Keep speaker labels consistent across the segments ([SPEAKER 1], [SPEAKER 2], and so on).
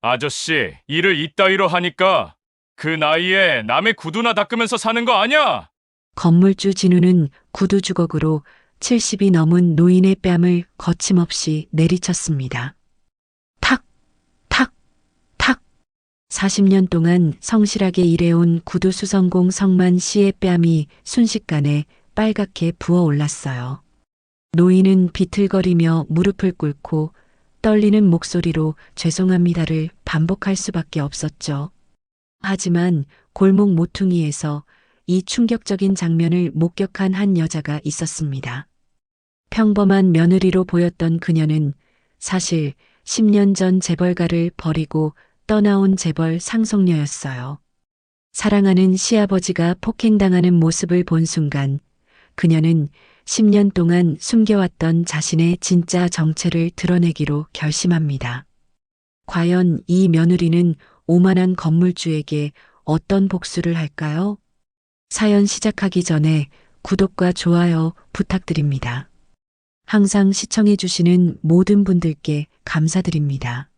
[SPEAKER 1] 아저씨, 일을 이따위로 하니까 그 나이에 남의 구두나 닦으면서 사는 거 아냐?
[SPEAKER 2] 건물주 진우는 구두 주걱으로 70이 넘은 노인의 뺨을 거침없이 내리쳤습니다. 탁, 탁, 탁. 40년 동안 성실하게 일해온 구두 수성공 성만 씨의 뺨이 순식간에 빨갛게 부어올랐어요. 노인은 비틀거리며 무릎을 꿇고 떨리는 목소리로 죄송합니다를 반복할 수밖에 없었죠. 하지만 골목 모퉁이에서 이 충격적인 장면을 목격한 한 여자가 있었습니다. 평범한 며느리로 보였던 그녀는 사실 10년 전 재벌가를 버리고 떠나온 재벌 상속녀였어요. 사랑하는 시아버지가 폭행당하는 모습을 본 순간 그녀는 10년 동안 숨겨왔던 자신의 진짜 정체를 드러내기로 결심합니다. 과연 이 며느리는 오만한 건물주에게 어떤 복수를 할까요? 사연 시작하기 전에 구독과 좋아요 부탁드립니다. 항상 시청해주시는 모든 분들께 감사드립니다.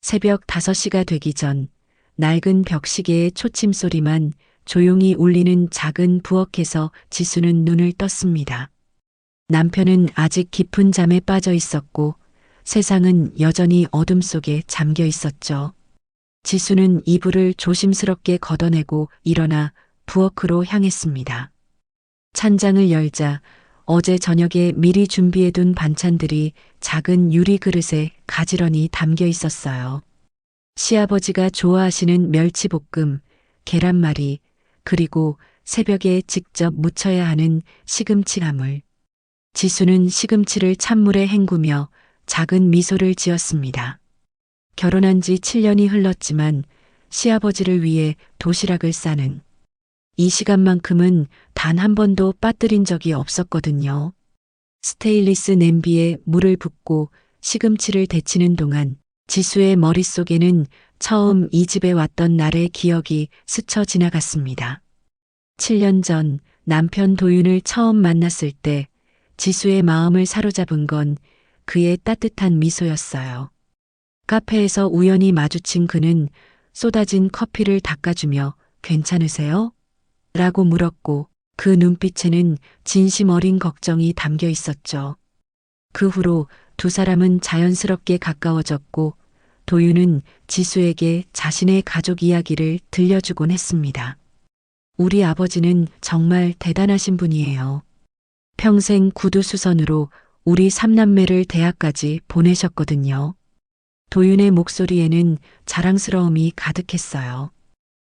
[SPEAKER 2] 새벽 5시가 되기 전 낡은 벽시계의 초침 소리만 조용히 울리는 작은 부엌에서 지수는 눈을 떴습니다. 남편은 아직 깊은 잠에 빠져 있었고 세상은 여전히 어둠 속에 잠겨 있었죠. 지수는 이불을 조심스럽게 걷어내고 일어나 부엌으로 향했습니다. 찬장을 열자 어제 저녁에 미리 준비해둔 반찬들이 작은 유리 그릇에 가지런히 담겨 있었어요. 시아버지가 좋아하시는 멸치볶음, 계란말이, 그리고 새벽에 직접 무쳐야 하는 시금치 나물. 지수는 시금치를 찬물에 헹구며 작은 미소를 지었습니다. 결혼한 지 7년이 흘렀지만 시아버지를 위해 도시락을 싸는 이 시간만큼은 단 한 번도 빠뜨린 적이 없었거든요. 스테인리스 냄비에 물을 붓고 시금치를 데치는 동안 지수의 머릿속에는 처음 이 집에 왔던 날의 기억이 스쳐 지나갔습니다. 7년 전 남편 도윤을 처음 만났을 때 지수의 마음을 사로잡은 건 그의 따뜻한 미소였어요. 카페에서 우연히 마주친 그는 쏟아진 커피를 닦아주며 괜찮으세요? 라고 물었고 그 눈빛에는 진심 어린 걱정이 담겨 있었죠. 그 후로 두 사람은 자연스럽게 가까워졌고 도윤은 지수에게 자신의 가족 이야기를 들려주곤 했습니다. 우리 아버지는 정말 대단하신 분이에요. 평생 구두수선으로 우리 삼남매를 대학까지 보내셨거든요. 도윤의 목소리에는 자랑스러움이 가득했어요.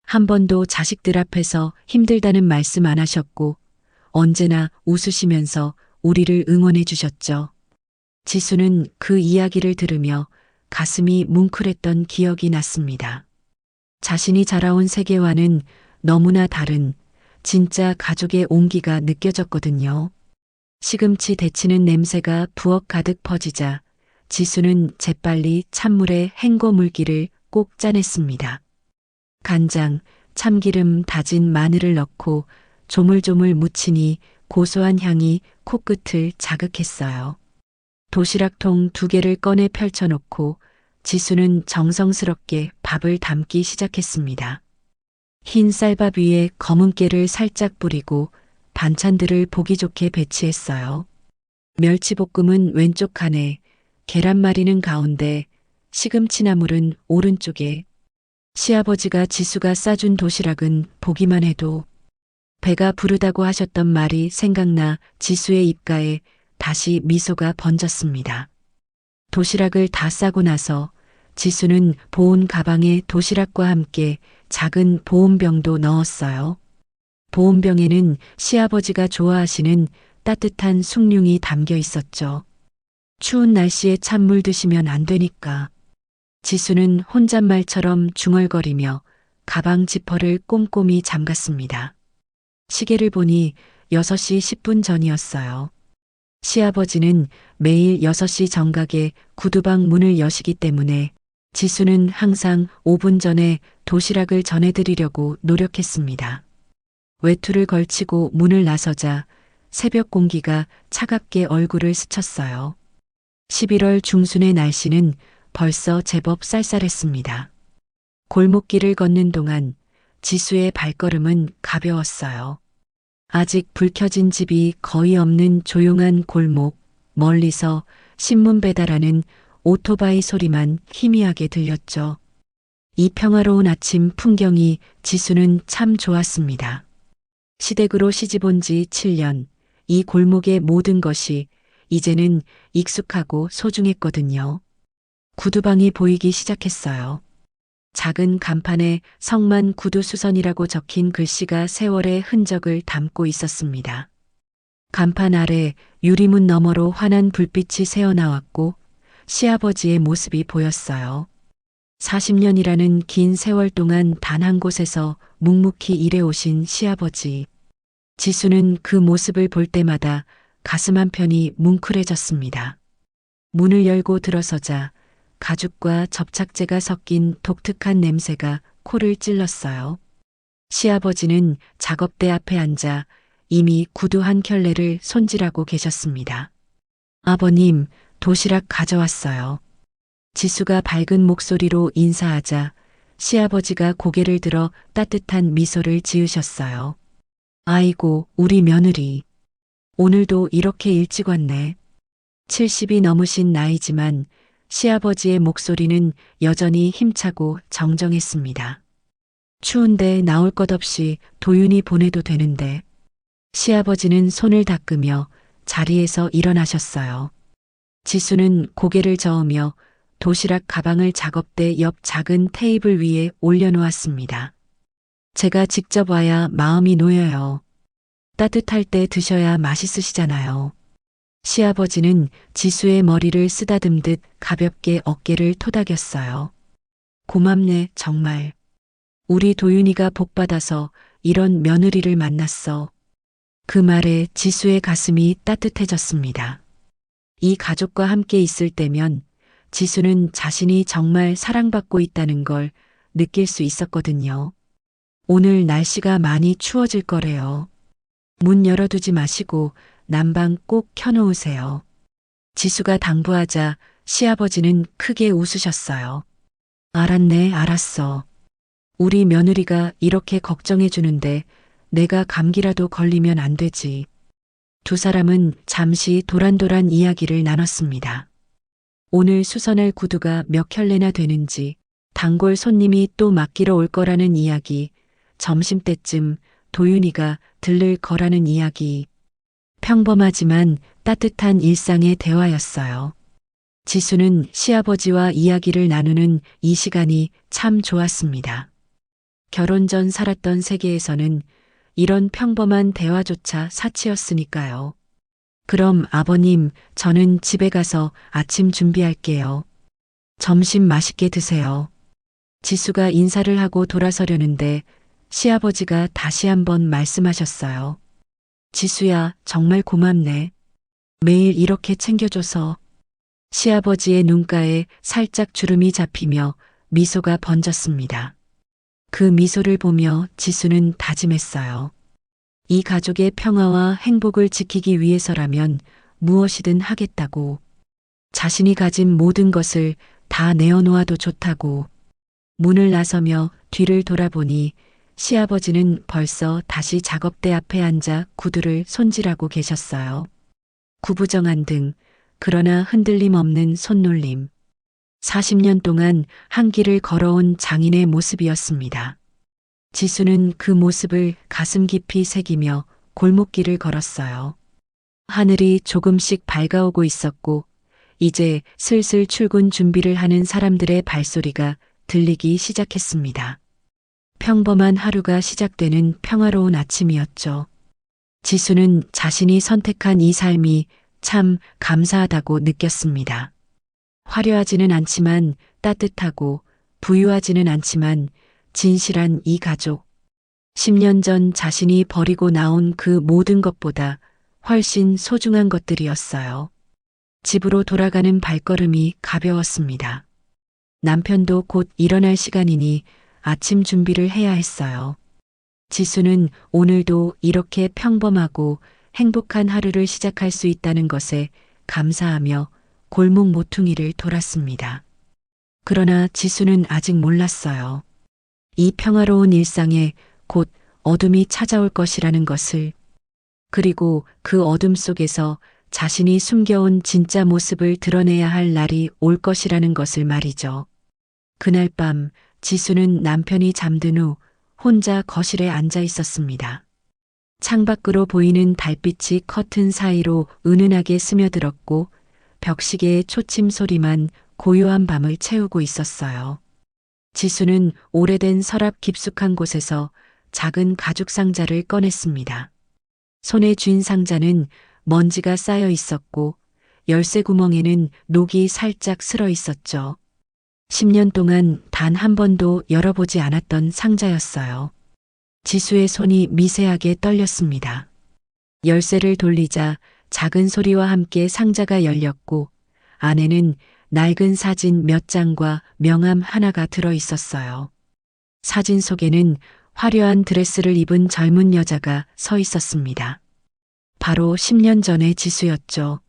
[SPEAKER 2] 한 번도 자식들 앞에서 힘들다는 말씀 안 하셨고 언제나 웃으시면서 우리를 응원해 주셨죠. 지수는 그 이야기를 들으며 가슴이 뭉클했던 기억이 났습니다. 자신이 자라온 세계와는 너무나 다른 진짜 가족의 온기가 느껴졌거든요. 시금치 데치는 냄새가 부엌 가득 퍼지자 지수는 재빨리 찬물에 헹궈 물기를 꼭 짜냈습니다. 간장, 참기름, 다진 마늘을 넣고 조물조물 무치니 고소한 향이 코끝을 자극했어요. 도시락통 2개를 꺼내 펼쳐놓고 지수는 정성스럽게 밥을 담기 시작했습니다. 흰 쌀밥 위에 검은 깨를 살짝 뿌리고 반찬들을 보기 좋게 배치했어요. 멸치볶음은 왼쪽 칸에, 계란말이는 가운데, 시금치나물은 오른쪽에. 시아버지가 지수가 싸준 도시락은 보기만 해도 배가 부르다고 하셨던 말이 생각나 지수의 입가에 다시 미소가 번졌습니다. 도시락을 다 싸고 나서 지수는 보온 가방에 도시락과 함께 작은 보온병도 넣었어요. 보온병에는 시아버지가 좋아하시는 따뜻한 숭늉이 담겨 있었죠. 추운 날씨에 찬물 드시면 안 되니까. 지수는 혼잣말처럼 중얼거리며 가방 지퍼를 꼼꼼히 잠갔습니다. 시계를 보니 6시 10분 전이었어요. 시아버지는 매일 6시 정각에 구두방 문을 여시기 때문에 지수는 항상 5분 전에 도시락을 전해드리려고 노력했습니다. 외투를 걸치고 문을 나서자 새벽 공기가 차갑게 얼굴을 스쳤어요. 11월 중순의 날씨는 벌써 제법 쌀쌀했습니다. 골목길을 걷는 동안 지수의 발걸음은 가벼웠어요. 아직 불 켜진 집이 거의 없는 조용한 골목, 멀리서 신문 배달하는 오토바이 소리만 희미하게 들렸죠. 이 평화로운 아침 풍경이 지수는 참 좋았습니다. 시댁으로 시집온 지 7년, 이 골목의 모든 것이 이제는 익숙하고 소중했거든요. 구두방이 보이기 시작했어요. 작은 간판에 성만 구두수선이라고 적힌 글씨가 세월의 흔적을 담고 있었습니다. 간판 아래 유리문 너머로 환한 불빛이 새어나왔고 시아버지의 모습이 보였어요. 40년이라는 긴 세월 동안 단 한 곳에서 묵묵히 일해오신 시아버지. 지수는 그 모습을 볼 때마다 가슴 한편이 뭉클해졌습니다. 문을 열고 들어서자 가죽과 접착제가 섞인 독특한 냄새가 코를 찔렀어요. 시아버지는 작업대 앞에 앉아 이미 구두 한 켤레를 손질하고 계셨습니다. 아버님, 도시락 가져왔어요. 지수가 밝은 목소리로 인사하자 시아버지가 고개를 들어 따뜻한 미소를 지으셨어요. 아이고, 우리 며느리. 오늘도 이렇게 일찍 왔네. 70이 넘으신 나이지만 시아버지의 목소리는 여전히 힘차고 정정했습니다. 추운데 나올 것 없이 도윤이 보내도 되는데. 시아버지는 손을 닦으며 자리에서 일어나셨어요. 지수는 고개를 저으며 도시락 가방을 작업대 옆 작은 테이블 위에 올려놓았습니다. 제가 직접 와야 마음이 놓여요. 따뜻할 때 드셔야 맛있으시잖아요. 시아버지는 지수의 머리를 쓰다듬듯 가볍게 어깨를 토닥였어요. 고맙네, 정말. 우리 도윤이가 복받아서 이런 며느리를 만났어. 그 말에 지수의 가슴이 따뜻해졌습니다. 이 가족과 함께 있을 때면 지수는 자신이 정말 사랑받고 있다는 걸 느낄 수 있었거든요. 오늘 날씨가 많이 추워질 거래요. 문 열어두지 마시고 난방 꼭 켜놓으세요. 지수가 당부하자 시아버지는 크게 웃으셨어요. 알았네, 알았어. 우리 며느리가 이렇게 걱정해 주는데 내가 감기라도 걸리면 안 되지. 두 사람은 잠시 도란도란 이야기를 나눴습니다. 오늘 수선할 구두가 몇 켤레나 되는지, 단골 손님이 또 맡기러 올 거라는 이야기, 점심때쯤 도윤이가 들를 거라는 이야기. 평범하지만 따뜻한 일상의 대화였어요. 지수는 시아버지와 이야기를 나누는 이 시간이 참 좋았습니다. 결혼 전 살았던 세계에서는 이런 평범한 대화조차 사치였으니까요. 그럼 아버님, 저는 집에 가서 아침 준비할게요. 점심 맛있게 드세요. 지수가 인사를 하고 돌아서려는데 시아버지가 다시 한번 말씀하셨어요. 지수야, 정말 고맙네. 매일 이렇게 챙겨줘서. 시아버지의 눈가에 살짝 주름이 잡히며 미소가 번졌습니다. 그 미소를 보며 지수는 다짐했어요. 이 가족의 평화와 행복을 지키기 위해서라면 무엇이든 하겠다고. 자신이 가진 모든 것을 다 내어놓아도 좋다고. 문을 나서며 뒤를 돌아보니 시아버지는 벌써 다시 작업대 앞에 앉아 구두를 손질하고 계셨어요. 구부정한 등, 그러나 흔들림 없는 손놀림. 40년 동안 한 길을 걸어온 장인의 모습이었습니다. 지수는 그 모습을 가슴 깊이 새기며 골목길을 걸었어요. 하늘이 조금씩 밝아오고 있었고 이제 슬슬 출근 준비를 하는 사람들의 발소리가 들리기 시작했습니다. 평범한 하루가 시작되는 평화로운 아침이었죠. 지수는 자신이 선택한 이 삶이 참 감사하다고 느꼈습니다. 화려하지는 않지만 따뜻하고 부유하지는 않지만 진실한 이 가족. 10년 전 자신이 버리고 나온 그 모든 것보다 훨씬 소중한 것들이었어요. 집으로 돌아가는 발걸음이 가벼웠습니다. 남편도 곧 일어날 시간이니 아침 준비를 해야 했어요. 지수는 오늘도 이렇게 평범하고 행복한 하루를 시작할 수 있다는 것에 감사하며 골목 모퉁이를 돌았습니다. 그러나 지수는 아직 몰랐어요. 이 평화로운 일상에 곧 어둠이 찾아올 것이라는 것을, 그리고 그 어둠 속에서 자신이 숨겨온 진짜 모습을 드러내야 할 날이 올 것이라는 것을 말이죠. 그날 밤 지수는 남편이 잠든 후 혼자 거실에 앉아 있었습니다. 창밖으로 보이는 달빛이 커튼 사이로 은은하게 스며들었고 벽시계의 초침 소리만 고요한 밤을 채우고 있었어요. 지수는 오래된 서랍 깊숙한 곳에서 작은 가죽 상자를 꺼냈습니다. 손에 쥔 상자는 먼지가 쌓여 있었고 열쇠 구멍에는 녹이 살짝 슬어 있었죠. 10년 동안 단 한 번도 열어보지 않았던 상자였어요. 지수의 손이 미세하게 떨렸습니다. 열쇠를 돌리자 작은 소리와 함께 상자가 열렸고 안에는 낡은 사진 몇 장과 명함 하나가 들어 있었어요. 사진 속에는 화려한 드레스를 입은 젊은 여자가 서 있었습니다. 바로 10년 전의 지수였죠.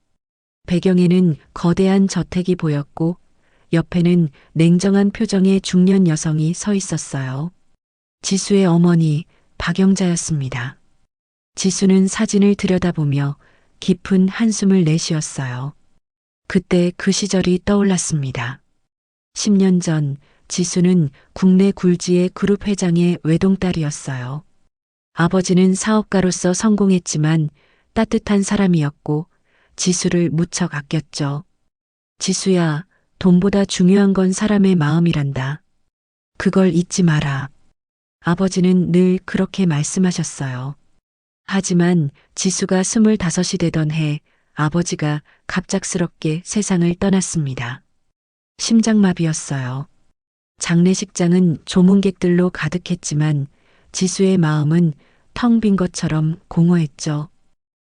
[SPEAKER 2] 배경에는 거대한 저택이 보였고 옆에는 냉정한 표정의 중년 여성이 서 있었어요. 지수의 어머니 박영자였습니다. 지수는 사진을 들여다보며 깊은 한숨을 내쉬었어요. 그때 그 시절이 떠올랐습니다. 10년 전 지수는 국내 굴지의 그룹 회장의 외동딸이었어요. 아버지는 사업가로서 성공했지만 따뜻한 사람이었고 지수를 무척 아꼈죠. 지수야, 돈보다 중요한 건 사람의 마음이란다. 그걸 잊지 마라. 아버지는 늘 그렇게 말씀하셨어요. 하지만 지수가 25이 되던 해 아버지가 갑작스럽게 세상을 떠났습니다. 심장마비였어요. 장례식장은 조문객들로 가득했지만 지수의 마음은 텅 빈 것처럼 공허했죠.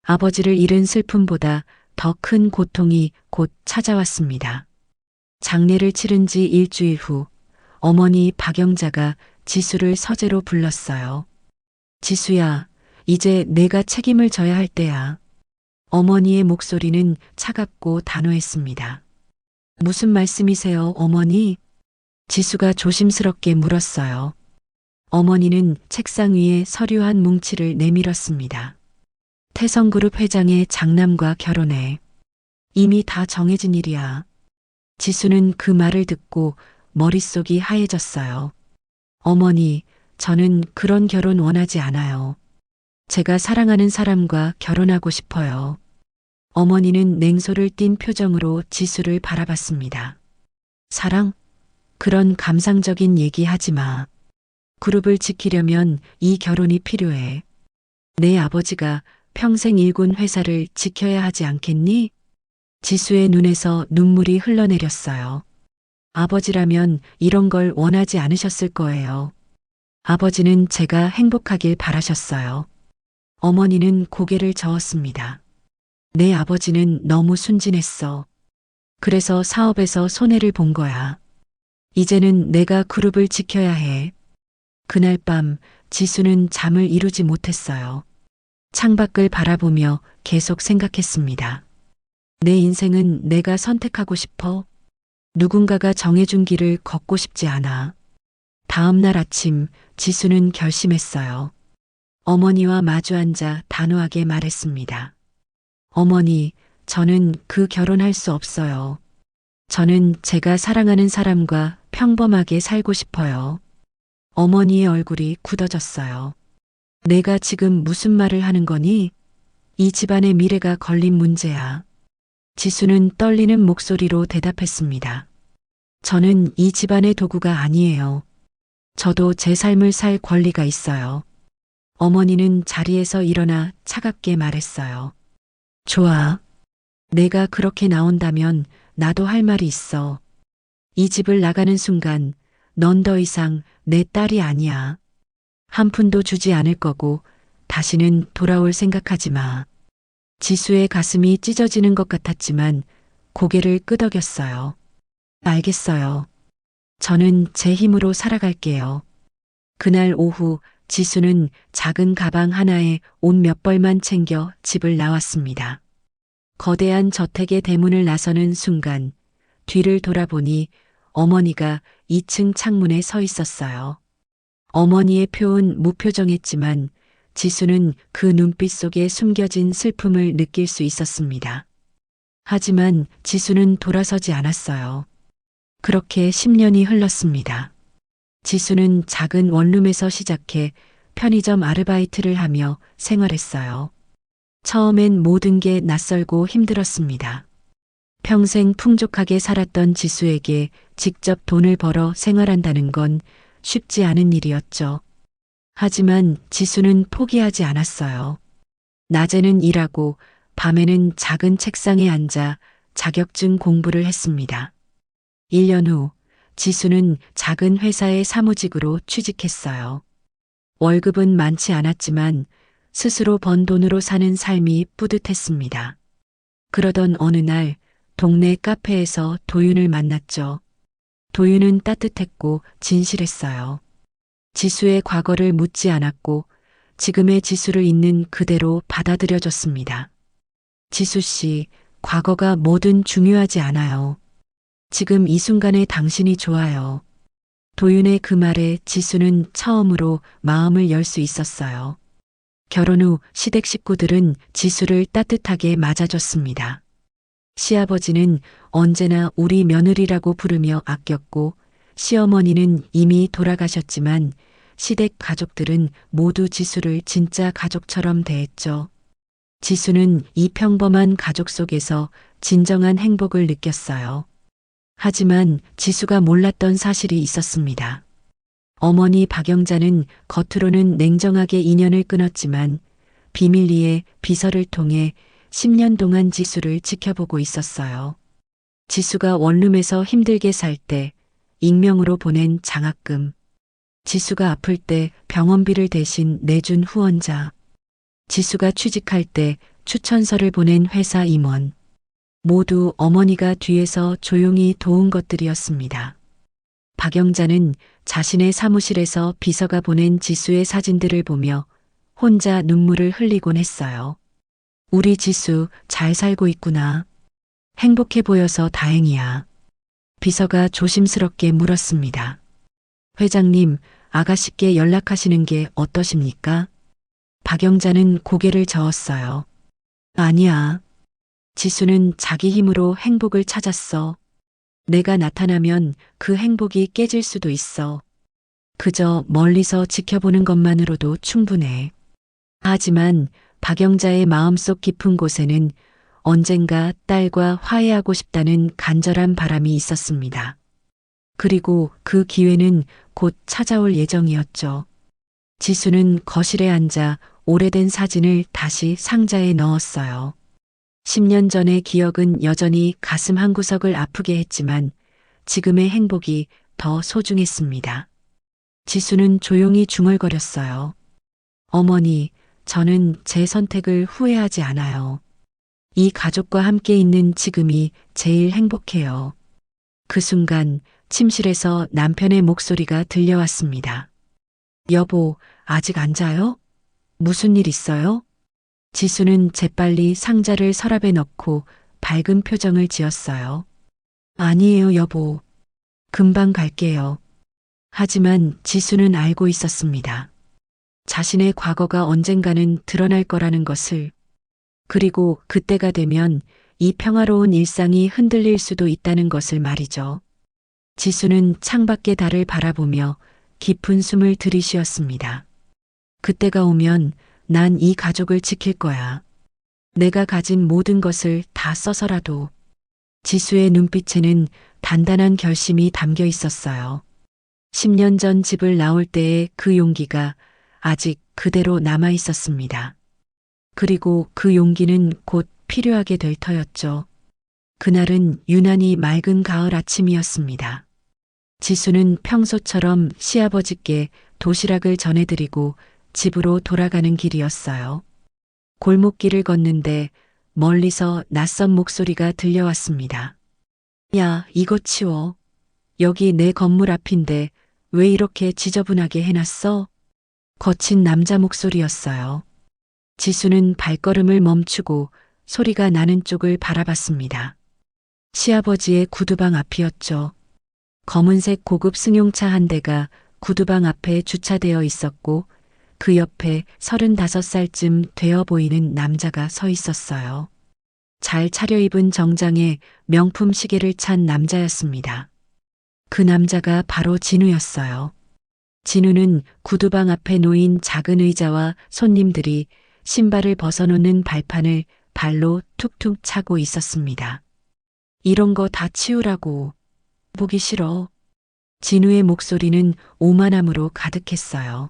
[SPEAKER 2] 아버지를 잃은 슬픔보다 더 큰 고통이 곧 찾아왔습니다. 장례를 치른 지 일주일 후 어머니 박영자가 지수를 서재로 불렀어요. 지수야, 이제 내가 책임을 져야 할 때야. 어머니의 목소리는 차갑고 단호했습니다. 무슨 말씀이세요, 어머니? 지수가 조심스럽게 물었어요. 어머니는 책상 위에 서류 한 뭉치를 내밀었습니다. 태성그룹 회장의 장남과 결혼해. 이미 다 정해진 일이야. 지수는 그 말을 듣고 머릿속이 하얘졌어요. 어머니, 저는 그런 결혼 원하지 않아요. 제가 사랑하는 사람과 결혼하고 싶어요. 어머니는 냉소를 띤 표정으로 지수를 바라봤습니다. 사랑? 그런 감상적인 얘기 하지 마. 그룹을 지키려면 이 결혼이 필요해. 내 아버지가 평생 일군 회사를 지켜야 하지 않겠니? 지수의 눈에서 눈물이 흘러내렸어요. 아버지라면 이런 걸 원하지 않으셨을 거예요. 아버지는 제가 행복하길 바라셨어요. 어머니는 고개를 저었습니다. 내 아버지는 너무 순진했어. 그래서 사업에서 손해를 본 거야. 이제는 내가 그룹을 지켜야 해. 그날 밤 지수는 잠을 이루지 못했어요. 창밖을 바라보며 계속 생각했습니다. 내 인생은 내가 선택하고 싶어. 누군가가 정해준 길을 걷고 싶지 않아. 다음 날 아침 지수는 결심했어요. 어머니와 마주 앉아 단호하게 말했습니다. 어머니, 저는 그 결혼할 수 없어요. 저는 제가 사랑하는 사람과 평범하게 살고 싶어요. 어머니의 얼굴이 굳어졌어요. 내가 지금 무슨 말을 하는 거니? 이 집안의 미래가 걸린 문제야. 지수는 떨리는 목소리로 대답했습니다. 저는 이 집안의 도구가 아니에요. 저도 제 삶을 살 권리가 있어요. 어머니는 자리에서 일어나 차갑게 말했어요. 좋아. 내가 그렇게 나온다면 나도 할 말이 있어. 이 집을 나가는 순간 넌 더 이상 내 딸이 아니야. 한 푼도 주지 않을 거고 다시는 돌아올 생각하지 마. 지수의 가슴이 찢어지는 것 같았지만 고개를 끄덕였어요. 알겠어요. 저는 제 힘으로 살아갈게요. 그날 오후 지수는 작은 가방 하나에 옷 몇 벌만 챙겨 집을 나왔습니다. 거대한 저택의 대문을 나서는 순간 뒤를 돌아보니 어머니가 2층 창문에 서 있었어요. 어머니의 표은 무표정했지만 지수는 그 눈빛 속에 숨겨진 슬픔을 느낄 수 있었습니다. 하지만 지수는 돌아서지 않았어요. 그렇게 10년이 흘렀습니다. 지수는 작은 원룸에서 시작해 편의점 아르바이트를 하며 생활했어요. 처음엔 모든 게 낯설고 힘들었습니다. 평생 풍족하게 살았던 지수에게 직접 돈을 벌어 생활한다는 건 쉽지 않은 일이었죠. 하지만 지수는 포기하지 않았어요. 낮에는 일하고 밤에는 작은 책상에 앉아 자격증 공부를 했습니다. 1년 후 지수는 작은 회사의 사무직으로 취직했어요. 월급은 많지 않았지만 스스로 번 돈으로 사는 삶이 뿌듯했습니다. 그러던 어느 날 동네 카페에서 도윤을 만났죠. 도윤은 따뜻했고 진실했어요. 지수의 과거를 묻지 않았고 지금의 지수를 있는 그대로 받아들여줬습니다. 지수 씨, 과거가 뭐든 중요하지 않아요. 지금 이 순간에 당신이 좋아요. 도윤의 그 말에 지수는 처음으로 마음을 열 수 있었어요. 결혼 후 시댁 식구들은 지수를 따뜻하게 맞아줬습니다. 시아버지는 언제나 우리 며느리라고 부르며 아꼈고 시어머니는 이미 돌아가셨지만 시댁 가족들은 모두 지수를 진짜 가족처럼 대했죠. 지수는 이 평범한 가족 속에서 진정한 행복을 느꼈어요. 하지만 지수가 몰랐던 사실이 있었습니다. 어머니 박영자는 겉으로는 냉정하게 인연을 끊었지만 비밀리에 비서를 통해 10년 동안 지수를 지켜보고 있었어요. 지수가 원룸에서 힘들게 살 때 익명으로 보낸 장학금, 지수가 아플 때 병원비를 대신 내준 후원자, 지수가 취직할 때 추천서를 보낸 회사 임원, 모두 어머니가 뒤에서 조용히 도운 것들이었습니다. 박영자는 자신의 사무실에서 비서가 보낸 지수의 사진들을 보며 혼자 눈물을 흘리곤 했어요. 우리 지수 잘 살고 있구나. 행복해 보여서 다행이야. 비서가 조심스럽게 물었습니다. 회장님, 아가씨께 연락하시는 게 어떠십니까? 박영자는 고개를 저었어요. 아니야. 지수는 자기 힘으로 행복을 찾았어. 내가 나타나면 그 행복이 깨질 수도 있어. 그저 멀리서 지켜보는 것만으로도 충분해. 하지만 박영자의 마음속 깊은 곳에는 언젠가 딸과 화해하고 싶다는 간절한 바람이 있었습니다. 그리고 그 기회는 곧 찾아올 예정이었죠. 지수는 거실에 앉아 오래된 사진을 다시 상자에 넣었어요. 10년 전의 기억은 여전히 가슴 한구석을 아프게 했지만 지금의 행복이 더 소중했습니다. 지수는 조용히 중얼거렸어요. 어머니, 저는 제 선택을 후회하지 않아요. 이 가족과 함께 있는 지금이 제일 행복해요. 그 순간 침실에서 남편의 목소리가 들려왔습니다. 여보, 아직 안 자요? 무슨 일 있어요? 지수는 재빨리 상자를 서랍에 넣고 밝은 표정을 지었어요. 아니에요, 여보. 금방 갈게요. 하지만 지수는 알고 있었습니다. 자신의 과거가 언젠가는 드러날 거라는 것을. 그리고 그때가 되면 이 평화로운 일상이 흔들릴 수도 있다는 것을 말이죠. 지수는 창밖의 달을 바라보며 깊은 숨을 들이쉬었습니다. 그때가 오면 난 이 가족을 지킬 거야. 내가 가진 모든 것을 다 써서라도. 지수의 눈빛에는 단단한 결심이 담겨 있었어요. 10년 전 집을 나올 때의 그 용기가 아직 그대로 남아 있었습니다. 그리고 그 용기는 곧 필요하게 될 터였죠. 그날은 유난히 맑은 가을 아침이었습니다. 지수는 평소처럼 시아버지께 도시락을 전해드리고 집으로 돌아가는 길이었어요. 골목길을 걷는데 멀리서 낯선 목소리가 들려왔습니다. 야, 이거 치워. 여기 내 건물 앞인데 왜 이렇게 지저분하게 해놨어? 거친 남자 목소리였어요. 지수는 발걸음을 멈추고 소리가 나는 쪽을 바라봤습니다. 시아버지의 구두방 앞이었죠. 검은색 고급 승용차 한 대가 구두방 앞에 주차되어 있었고 그 옆에 35살쯤 되어 보이는 남자가 서 있었어요. 잘 차려입은 정장에 명품 시계를 찬 남자였습니다. 그 남자가 바로 진우였어요. 진우는 구두방 앞에 놓인 작은 의자와 손님들이 신발을 벗어놓는 발판을 발로 툭툭 차고 있었습니다. 이런 거 다 치우라고. 보기 싫어. 진우의 목소리는 오만함으로 가득했어요.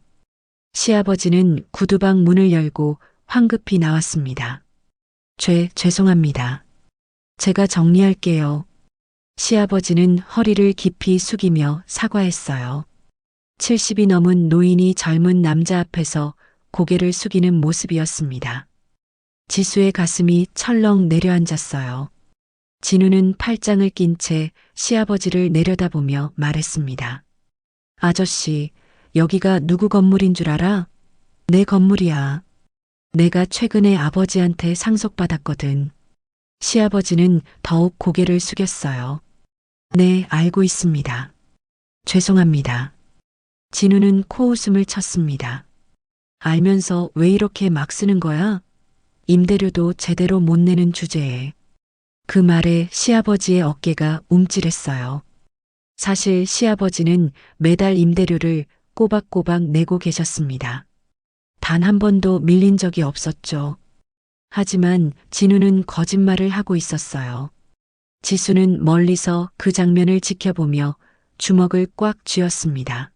[SPEAKER 2] 시아버지는 구두방 문을 열고 황급히 나왔습니다. 죄송합니다. 제가 정리할게요. 시아버지는 허리를 깊이 숙이며 사과했어요. 70이 넘은 노인이 젊은 남자 앞에서 고개를 숙이는 모습이었습니다. 지수의 가슴이 철렁 내려앉았어요. 진우는 팔짱을 낀 채 시아버지를 내려다보며 말했습니다. 아저씨, 여기가 누구 건물인 줄 알아? 내 건물이야. 내가 최근에 아버지한테 상속받았거든. 시아버지는 더욱 고개를 숙였어요. 네, 알고 있습니다. 죄송합니다. 진우는 코웃음을 쳤습니다. 알면서 왜 이렇게 막 쓰는 거야? 임대료도 제대로 못 내는 주제에. 그 말에 시아버지의 어깨가 움찔했어요. 사실 시아버지는 매달 임대료를 꼬박꼬박 내고 계셨습니다. 단 한 번도 밀린 적이 없었죠. 하지만 진우는 거짓말을 하고 있었어요. 지수는 멀리서 그 장면을 지켜보며 주먹을 꽉 쥐었습니다.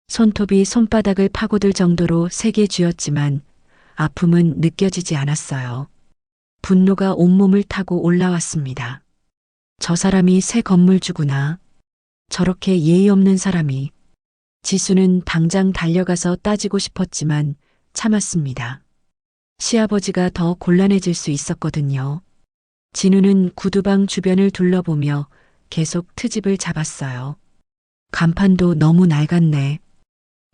[SPEAKER 2] 손톱이 손바닥을 파고들 정도로 세게 쥐었지만 아픔은 느껴지지 않았어요. 분노가 온몸을 타고 올라왔습니다. 저 사람이 새 건물주구나. 저렇게 예의 없는 사람이. 지수는 당장 달려가서 따지고 싶었지만 참았습니다. 시아버지가 더 곤란해질 수 있었거든요. 진우는 구두방 주변을 둘러보며 계속 트집을 잡았어요. 간판도 너무 낡았네.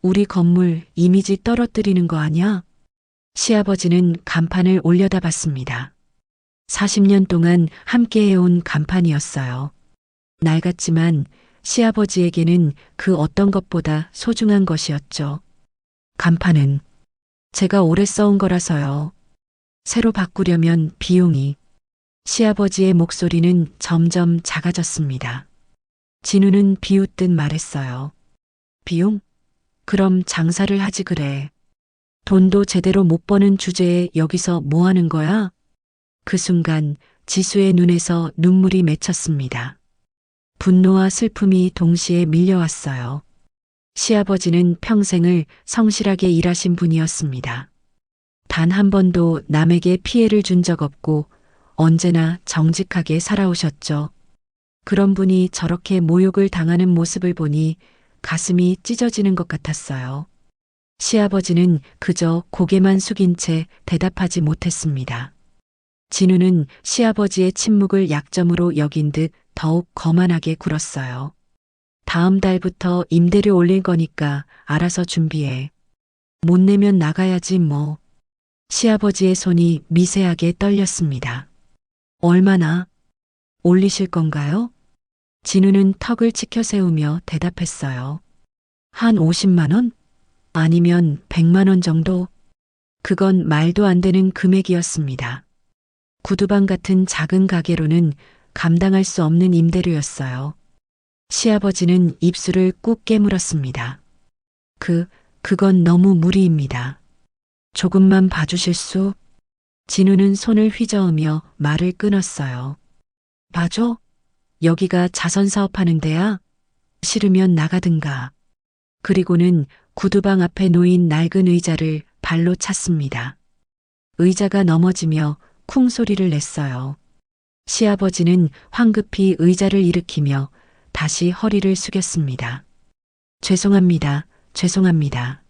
[SPEAKER 2] 우리 건물 이미지 떨어뜨리는 거 아니야? 시아버지는 간판을 올려다 봤습니다. 40년 동안 함께해온 간판이었어요. 낡았지만 시아버지에게는 그 어떤 것보다 소중한 것이었죠. 간판은 제가 오래 써온 거라서요. 새로 바꾸려면 비용이. 시아버지의 목소리는 점점 작아졌습니다. 진우는 비웃듯 말했어요. 비용? 그럼 장사를 하지 그래. 돈도 제대로 못 버는 주제에 여기서 뭐 하는 거야? 그 순간 지수의 눈에서 눈물이 맺혔습니다. 분노와 슬픔이 동시에 밀려왔어요. 시아버지는 평생을 성실하게 일하신 분이었습니다. 단 한 번도 남에게 피해를 준 적 없고 언제나 정직하게 살아오셨죠. 그런 분이 저렇게 모욕을 당하는 모습을 보니 가슴이 찢어지는 것 같았어요. 시아버지는 그저 고개만 숙인 채 대답하지 못했습니다. 진우는 시아버지의 침묵을 약점으로 여긴 듯 더욱 거만하게 굴었어요. 다음 달부터 임대료 올릴 거니까 알아서 준비해. 못 내면 나가야지 뭐. 시아버지의 손이 미세하게 떨렸습니다. 얼마나 올리실 건가요? 진우는 턱을 치켜 세우며 대답했어요. 한 50만 원? 아니면 100만 원 정도? 그건 말도 안 되는 금액이었습니다. 구두방 같은 작은 가게로는 감당할 수 없는 임대료였어요. 시아버지는 입술을 꾹 깨물었습니다. 그건 너무 무리입니다. 조금만 봐주실 수? 진우는 손을 휘저으며 말을 끊었어요. 봐줘? 여기가 자선 사업하는 데야? 싫으면 나가든가. 그리고는 구두방 앞에 놓인 낡은 의자를 발로 찼습니다. 의자가 넘어지며 쿵 소리를 냈어요. 시아버지는 황급히 의자를 일으키며 다시 허리를 숙였습니다. 죄송합니다. 죄송합니다.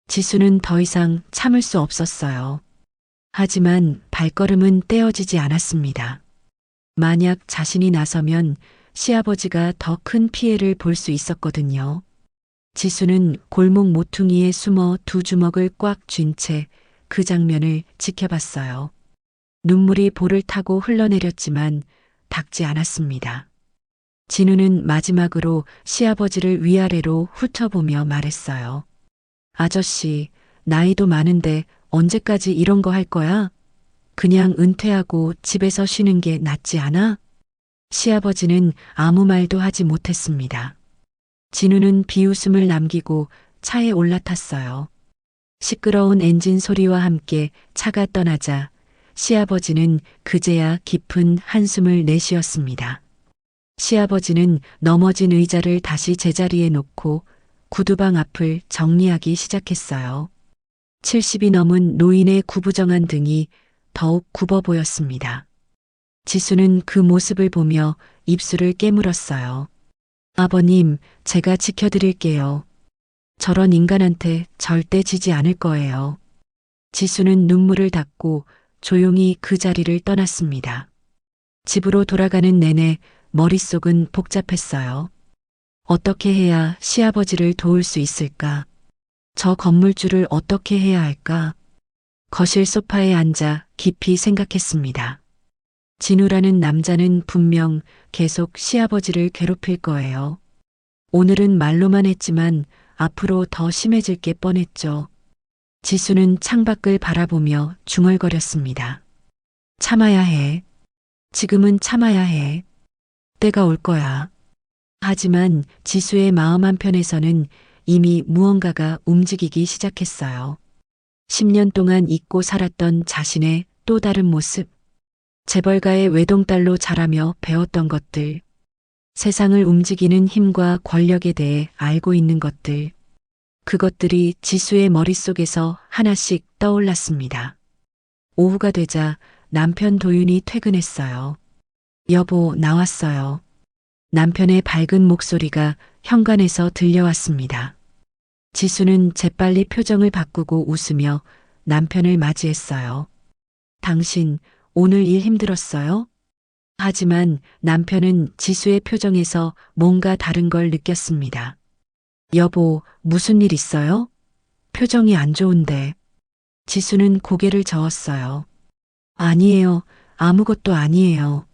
[SPEAKER 2] 지수는 더 이상 참을 수 없었어요. 하지만 발걸음은 떼어지지 않았습니다. 만약 자신이 나서면 시아버지가 더 큰 피해를 볼 수 있었거든요. 지수는 골목 모퉁이에 숨어 두 주먹을 꽉 쥔 채 그 장면을 지켜봤어요. 눈물이 볼을 타고 흘러내렸지만 닦지 않았습니다. 진우는 마지막으로 시아버지를 위아래로 훑어보며 말했어요. 아저씨, 나이도 많은데 언제까지 이런 거 할 거야? 그냥 은퇴하고 집에서 쉬는 게 낫지 않아? 시아버지는 아무 말도 하지 못했습니다. 진우는 비웃음을 남기고 차에 올라탔어요. 시끄러운 엔진 소리와 함께 차가 떠나자 시아버지는 그제야 깊은 한숨을 내쉬었습니다. 시아버지는 넘어진 의자를 다시 제자리에 놓고 구두방 앞을 정리하기 시작했어요. 70이 넘은 노인의 구부정한 등이 더욱 굽어 보였습니다. 지수는 그 모습을 보며 입술을 깨물었어요. 아버님, 제가 지켜드릴게요. 저런 인간한테 절대 지지 않을 거예요. 지수는 눈물을 닦고 조용히 그 자리를 떠났습니다. 집으로 돌아가는 내내 머릿속은 복잡했어요. 어떻게 해야 시아버지를 도울 수 있을까? 저 건물주를 어떻게 해야 할까? 거실 소파에 앉아 깊이 생각했습니다. 진우라는 남자는 분명 계속 시아버지를 괴롭힐 거예요. 오늘은 말로만 했지만 앞으로 더 심해질 게 뻔했죠. 지수는 창밖을 바라보며 중얼거렸습니다. 참아야 해. 지금은 참아야 해. 때가 올 거야. 하지만 지수의 마음 한편에서는 이미 무언가가 움직이기 시작했어요. 10년 동안 잊고 살았던 자신의 또 다른 모습. 재벌가의 외동딸로 자라며 배웠던 것들. 세상을 움직이는 힘과 권력에 대해 알고 있는 것들. 그것들이 지수의 머릿속에서 하나씩 떠올랐습니다. 오후가 되자 남편 도윤이 퇴근했어요. 여보, 나왔어요. 남편의 밝은 목소리가 현관에서 들려왔습니다. 지수는 재빨리 표정을 바꾸고 웃으며 남편을 맞이했어요. 당신, 오늘 일 힘들었어요? 하지만 남편은 지수의 표정에서 뭔가 다른 걸 느꼈습니다. 여보, 무슨 일 있어요? 표정이 안 좋은데. 지수는 고개를 저었어요. 아니에요. 아무것도 아니에요.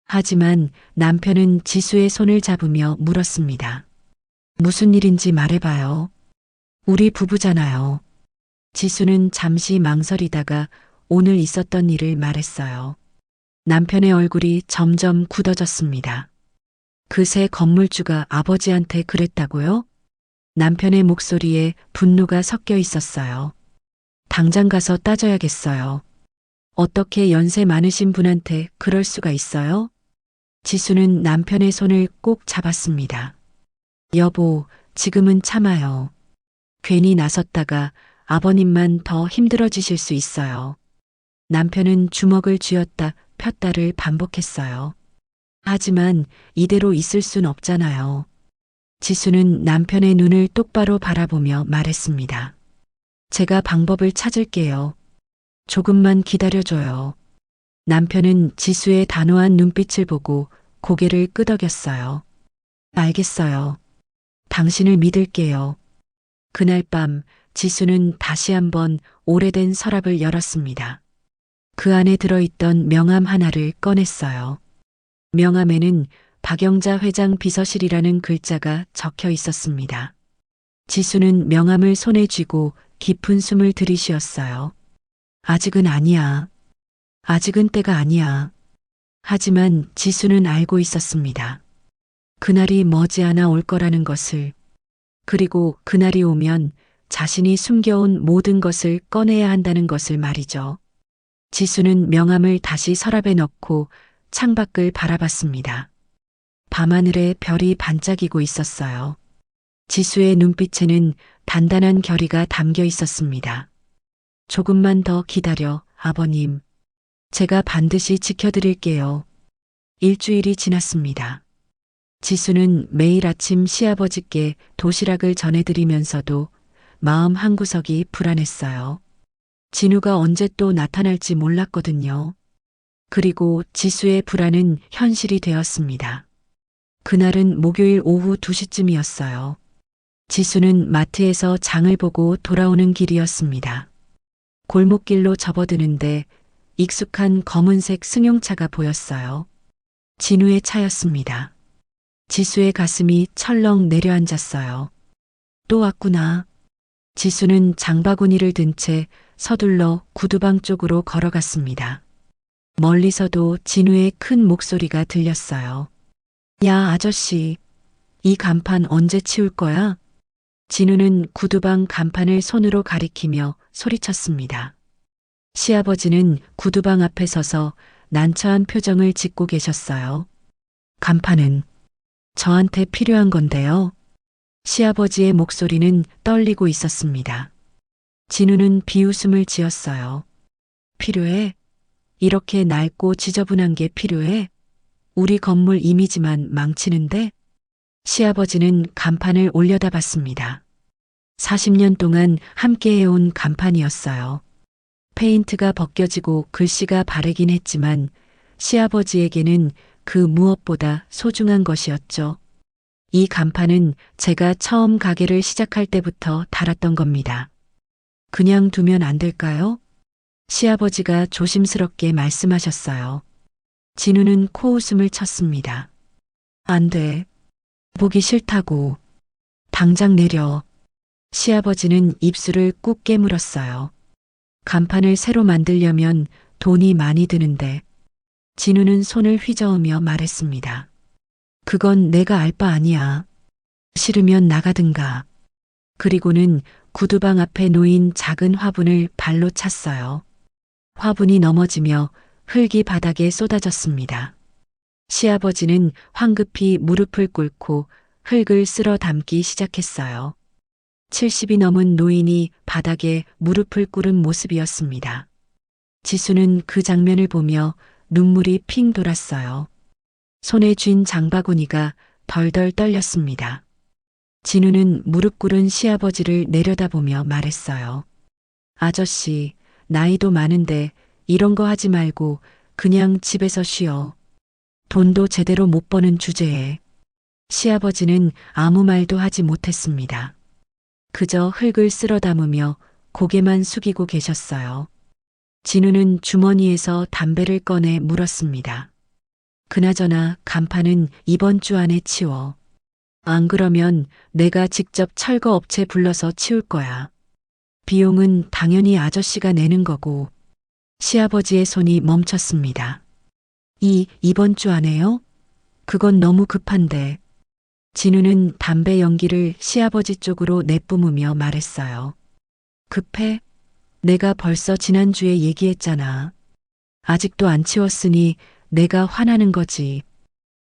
[SPEAKER 2] 하지만 남편은 지수의 손을 잡으며 물었습니다. 무슨 일인지 말해봐요. 우리 부부잖아요. 지수는 잠시 망설이다가 오늘 있었던 일을 말했어요. 남편의 얼굴이 점점 굳어졌습니다. 그 새 건물주가 아버지한테 그랬다고요? 남편의 목소리에 분노가 섞여 있었어요. 당장 가서 따져야겠어요. 어떻게 연세 많으신 분한테 그럴 수가 있어요? 지수는 남편의 손을 꼭 잡았습니다. 여보, 지금은 참아요. 괜히 나섰다가 아버님만 더 힘들어지실 수 있어요. 남편은 주먹을 쥐었다 폈다를 반복했어요. 하지만 이대로 있을 순 없잖아요. 지수는 남편의 눈을 똑바로 바라보며 말했습니다. 제가 방법을 찾을게요. 조금만 기다려줘요. 남편은 지수의 단호한 눈빛을 보고 고개를 끄덕였어요. 알겠어요. 당신을 믿을게요. 그날 밤 지수는 다시 한번 오래된 서랍을 열었습니다. 그 안에 들어있던 명함 하나를 꺼냈어요. 명함에는 박영자 회장 비서실이라는 글자가 적혀 있었습니다. 지수는 명함을 손에 쥐고 깊은 숨을 들이쉬었어요. 아직은 아니야. 아직은 때가 아니야. 하지만 지수는 알고 있었습니다. 그날이 머지않아 올 거라는 것을. 그리고 그날이 오면 자신이 숨겨온 모든 것을 꺼내야 한다는 것을 말이죠. 지수는 명함을 다시 서랍에 넣고 창밖을 바라봤습니다. 밤하늘에 별이 반짝이고 있었어요. 지수의 눈빛에는 단단한 결의가 담겨 있었습니다. 조금만 더 기다려, 아버님. 제가 반드시 지켜드릴게요. 일주일이 지났습니다. 지수는 매일 아침 시아버지께 도시락을 전해드리면서도 마음 한구석이 불안했어요. 진우가 언제 또 나타날지 몰랐거든요. 그리고 지수의 불안은 현실이 되었습니다. 그날은 목요일 오후 2시쯤이었어요. 지수는 마트에서 장을 보고 돌아오는 길이었습니다. 골목길로 접어드는데 익숙한 검은색 승용차가 보였어요. 진우의 차였습니다. 지수의 가슴이 철렁 내려앉았어요. 또 왔구나. 지수는 장바구니를 든 채 서둘러 구두방 쪽으로 걸어갔습니다. 멀리서도 진우의 큰 목소리가 들렸어요. 야, 아저씨. 이 간판 언제 치울 거야? 진우는 구두방 간판을 손으로 가리키며 소리쳤습니다. 시아버지는 구두방 앞에 서서 난처한 표정을 짓고 계셨어요. 간판은 저한테 필요한 건데요. 시아버지의 목소리는 떨리고 있었습니다. 진우는 비웃음을 지었어요. 필요해? 이렇게 낡고 지저분한 게 필요해? 우리 건물 이미지만 망치는데? 시아버지는 간판을 올려다 봤습니다. 40년 동안 함께해온 간판이었어요. 페인트가 벗겨지고 글씨가 바래긴 했지만 시아버지에게는 그 무엇보다 소중한 것이었죠. 이 간판은 제가 처음 가게를 시작할 때부터 달았던 겁니다. 그냥 두면 안 될까요? 시아버지가 조심스럽게 말씀하셨어요. 진우는 코웃음을 쳤습니다. 안 돼. 보기 싫다고. 당장 내려. 시아버지는 입술을 꾹 깨물었어요. 간판을 새로 만들려면 돈이 많이 드는데. 진우는 손을 휘저으며 말했습니다. 그건 내가 알 바 아니야. 싫으면 나가든가. 그리고는 구두방 앞에 놓인 작은 화분을 발로 찼어요. 화분이 넘어지며 흙이 바닥에 쏟아졌습니다. 시아버지는 황급히 무릎을 꿇고 흙을 쓸어 담기 시작했어요. 70이 넘은 노인이 바닥에 무릎을 꿇은 모습이었습니다. 지수는 그 장면을 보며 눈물이 핑 돌았어요. 손에 쥔 장바구니가 덜덜 떨렸습니다. 진우는 무릎 꿇은 시아버지를 내려다보며 말했어요. 아저씨, 나이도 많은데 이런 거 하지 말고 그냥 집에서 쉬어. 돈도 제대로 못 버는 주제에. 시아버지는 아무 말도 하지 못했습니다. 그저 흙을 쓸어 담으며 고개만 숙이고 계셨어요. 진우는 주머니에서 담배를 꺼내 물었습니다. 그나저나 간판은 이번 주 안에 치워. 안 그러면 내가 직접 철거 업체 불러서 치울 거야. 비용은 당연히 아저씨가 내는 거고. 시아버지의 손이 멈췄습니다. 이번 주 안에요? 그건 너무 급한데. 진우는 담배 연기를 시아버지 쪽으로 내뿜으며 말했어요. 급해? 내가 벌써 지난주에 얘기했잖아. 아직도 안 치웠으니 내가 화나는 거지.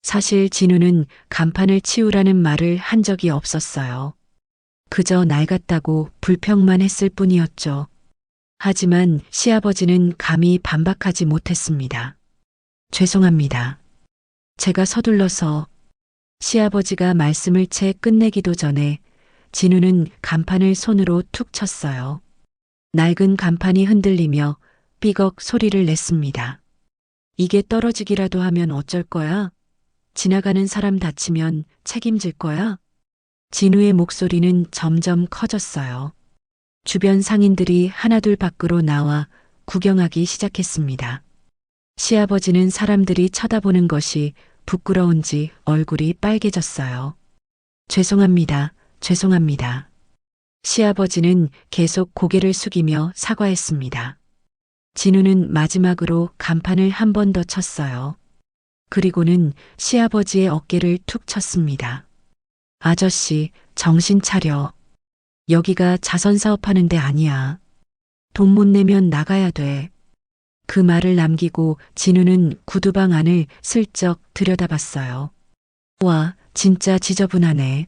[SPEAKER 2] 사실 진우는 간판을 치우라는 말을 한 적이 없었어요. 그저 낡았다고 불평만 했을 뿐이었죠. 하지만 시아버지는 감히 반박하지 못했습니다. 죄송합니다. 제가 서둘러서. 시아버지가 말씀을 채 끝내기도 전에 진우는 간판을 손으로 툭 쳤어요. 낡은 간판이 흔들리며 삐걱 소리를 냈습니다. 이게 떨어지기라도 하면 어쩔 거야? 지나가는 사람 다치면 책임질 거야? 진우의 목소리는 점점 커졌어요. 주변 상인들이 하나둘 밖으로 나와 구경하기 시작했습니다. 시아버지는 사람들이 쳐다보는 것이 부끄러운지 얼굴이 빨개졌어요. 죄송합니다. 죄송합니다. 시아버지는 계속 고개를 숙이며 사과했습니다. 진우는 마지막으로 간판을 한 번 더 쳤어요. 그리고는 시아버지의 어깨를 툭 쳤습니다. 아저씨, 정신 차려. 여기가 자선사업하는 데 아니야. 돈 못 내면 나가야 돼. 그 말을 남기고 진우는 구두방 안을 슬쩍 들여다봤어요. 와, 진짜 지저분하네.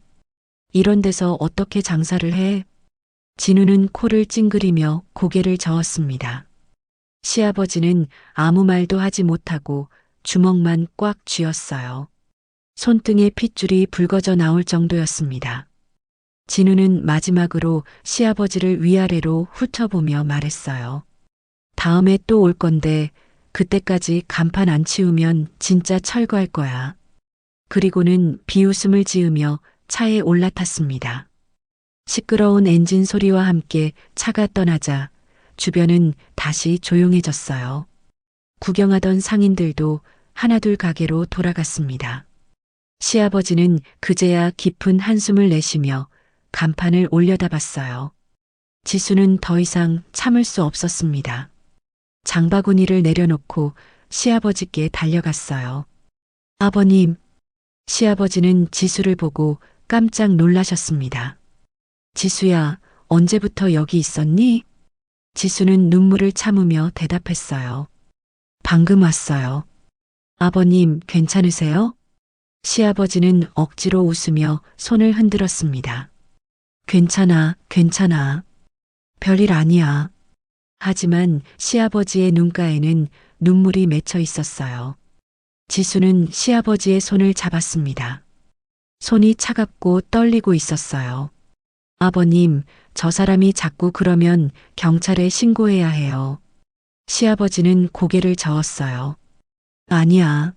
[SPEAKER 2] 이런 데서 어떻게 장사를 해? 진우는 코를 찡그리며 고개를 저었습니다. 시아버지는 아무 말도 하지 못하고 주먹만 꽉 쥐었어요. 손등에 핏줄이 붉어져 나올 정도였습니다. 진우는 마지막으로 시아버지를 위아래로 훑어보며 말했어요. 다음에 또 올 건데 그때까지 간판 안 치우면 진짜 철거할 거야. 그리고는 비웃음을 지으며 차에 올라탔습니다. 시끄러운 엔진 소리와 함께 차가 떠나자 주변은 다시 조용해졌어요. 구경하던 상인들도 하나둘 가게로 돌아갔습니다. 시아버지는 그제야 깊은 한숨을 내쉬며 간판을 올려다봤어요. 지수는 더 이상 참을 수 없었습니다. 장바구니를 내려놓고 시아버지께 달려갔어요. 아버님, 시아버지는 지수를 보고 깜짝 놀라셨습니다. 지수야, 언제부터 여기 있었니? 지수는 눈물을 참으며 대답했어요. 방금 왔어요. 아버님, 괜찮으세요? 시아버지는 억지로 웃으며 손을 흔들었습니다. 괜찮아, 괜찮아. 별일 아니야. 하지만 시아버지의 눈가에는 눈물이 맺혀 있었어요. 지수는 시아버지의 손을 잡았습니다. 손이 차갑고 떨리고 있었어요. 아버님, 저 사람이 자꾸 그러면 경찰에 신고해야 해요. 시아버지는 고개를 저었어요. 아니야.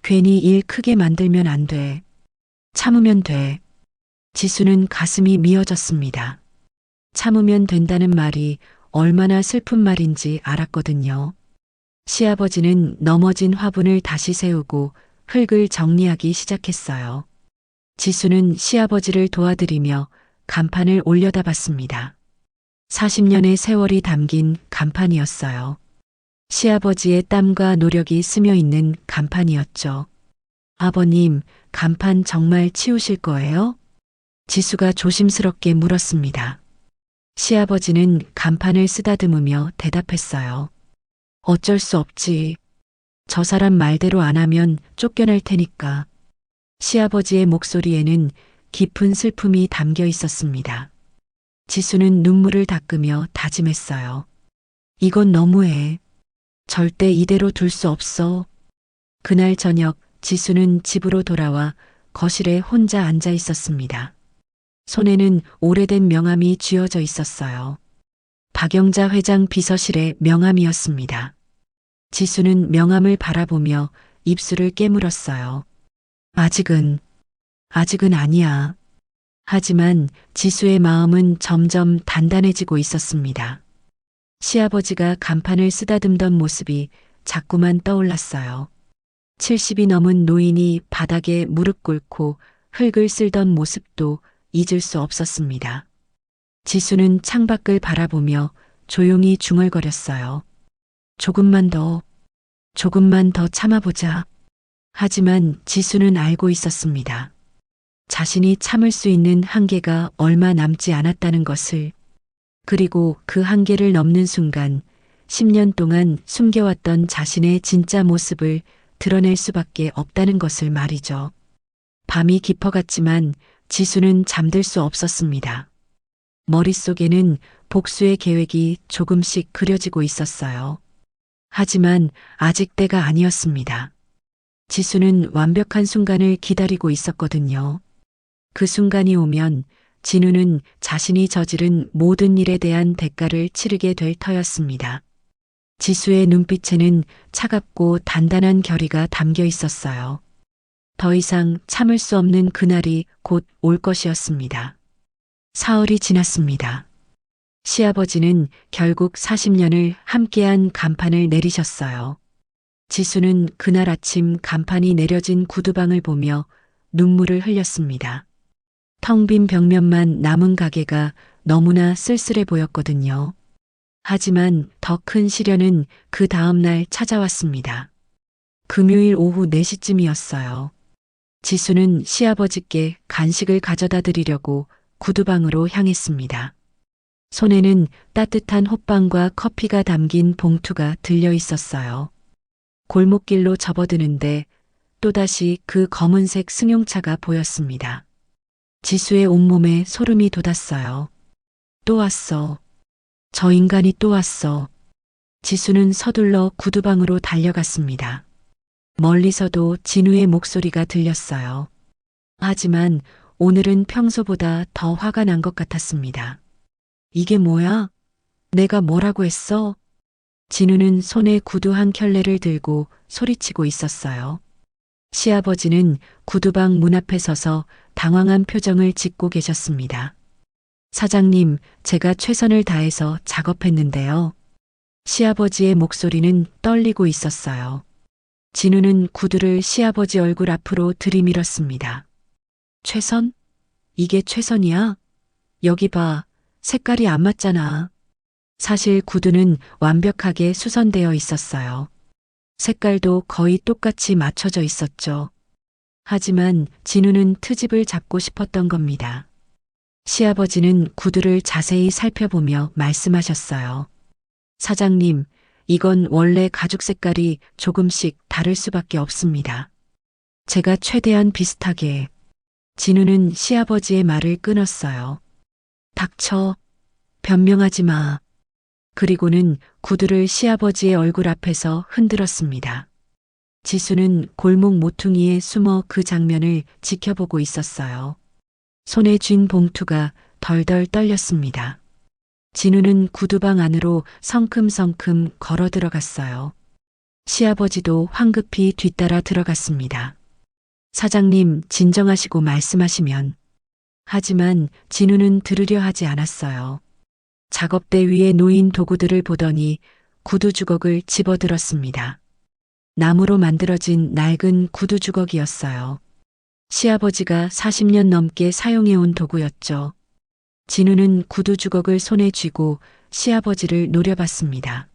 [SPEAKER 2] 괜히 일 크게 만들면 안 돼. 참으면 돼. 지수는 가슴이 미어졌습니다. 참으면 된다는 말이 얼마나 슬픈 말인지 알았거든요. 시아버지는 넘어진 화분을 다시 세우고 흙을 정리하기 시작했어요. 지수는 시아버지를 도와드리며 간판을 올려다봤습니다. 40년의 세월이 담긴 간판이었어요. 시아버지의 땀과 노력이 스며 있는 간판이었죠. 아버님, 간판 정말 치우실 거예요? 지수가 조심스럽게 물었습니다. 시아버지는 간판을 쓰다듬으며 대답했어요. 어쩔 수 없지. 저 사람 말대로 안 하면 쫓겨날 테니까. 시아버지의 목소리에는 깊은 슬픔이 담겨 있었습니다. 지수는 눈물을 닦으며 다짐했어요. 이건 너무해. 절대 이대로 둘 수 없어. 그날 저녁 지수는 집으로 돌아와 거실에 혼자 앉아 있었습니다. 손에는 오래된 명함이 쥐어져 있었어요. 박영자 회장 비서실의 명함이었습니다. 지수는 명함을 바라보며 입술을 깨물었어요. 아직은 아니야. 하지만 지수의 마음은 점점 단단해지고 있었습니다. 시아버지가 간판을 쓰다듬던 모습이 자꾸만 떠올랐어요. 70이 넘은 노인이 바닥에 무릎 꿇고 흙을 쓸던 모습도 잊을 수 없었습니다. 지수는 창밖을 바라보며 조용히 중얼거렸어요. 조금만 더 참아보자. 하지만 지수는 알고 있었습니다. 자신이 참을 수 있는 한계가 얼마 남지 않았다는 것을. 그리고 그 한계를 넘는 순간 10년 동안 숨겨왔던 자신의 진짜 모습을 드러낼 수밖에 없다는 것을 말이죠. 밤이 깊어갔지만 지수는 잠들 수 없었습니다. 머릿속에는 복수의 계획이 조금씩 그려지고 있었어요. 하지만 아직 때가 아니었습니다. 지수는 완벽한 순간을 기다리고 있었거든요. 그 순간이 오면 진우는 자신이 저지른 모든 일에 대한 대가를 치르게 될 터였습니다. 지수의 눈빛에는 차갑고 단단한 결의가 담겨 있었어요. 더 이상 참을 수 없는 그날이 곧 올 것이었습니다. 사흘이 지났습니다. 시아버지는 결국 40년을 함께한 간판을 내리셨어요. 지수는 그날 아침 간판이 내려진 구두방을 보며 눈물을 흘렸습니다. 텅 빈 벽면만 남은 가게가 너무나 쓸쓸해 보였거든요. 하지만 더 큰 시련은 그 다음 날 찾아왔습니다. 금요일 오후 4시쯤이었어요. 지수는 시아버지께 간식을 가져다 드리려고 구두방으로 향했습니다. 손에는 따뜻한 호빵과 커피가 담긴 봉투가 들려 있었어요. 골목길로 접어드는데 또다시 그 검은색 승용차가 보였습니다. 지수의 온몸에 소름이 돋았어요. 또 왔어. 저 인간이 또 왔어. 지수는 서둘러 구두방으로 달려갔습니다. 멀리서도 진우의 목소리가 들렸어요. 하지만 오늘은 평소보다 더 화가 난 것 같았습니다. 이게 뭐야? 내가 뭐라고 했어? 진우는 손에 구두 한 켤레를 들고 소리치고 있었어요. 시아버지는 구두방 문 앞에 서서 당황한 표정을 짓고 계셨습니다. 사장님, 제가 최선을 다해서 작업했는데요. 시아버지의 목소리는 떨리고 있었어요. 진우는 구두를 시아버지 얼굴 앞으로 들이밀었습니다. 최선? 이게 최선이야? 여기 봐. 색깔이 안 맞잖아. 사실 구두는 완벽하게 수선되어 있었어요. 색깔도 거의 똑같이 맞춰져 있었죠. 하지만 진우는 트집을 잡고 싶었던 겁니다. 시아버지는 구두를 자세히 살펴보며 말씀하셨어요. 사장님, 이건 원래 가죽 색깔이 조금씩 다를 수밖에 없습니다. 제가 최대한 비슷하게. 진우는 시아버지의 말을 끊었어요. 닥쳐. 변명하지 마. 그리고는 구두를 시아버지의 얼굴 앞에서 흔들었습니다. 지수는 골목 모퉁이에 숨어 그 장면을 지켜보고 있었어요. 손에 쥔 봉투가 덜덜 떨렸습니다. 진우는 구두방 안으로 성큼성큼 걸어 들어갔어요. 시아버지도 황급히 뒤따라 들어갔습니다. 사장님, 진정하시고 말씀하시면. 하지만 진우는 들으려 하지 않았어요. 작업대 위에 놓인 도구들을 보더니 구두 주걱을 집어들었습니다. 나무로 만들어진 낡은 구두 주걱이었어요. 시아버지가 40년 넘게 사용해온 도구였죠. 진우는 구두 주걱을 손에 쥐고 시아버지를 노려봤습니다.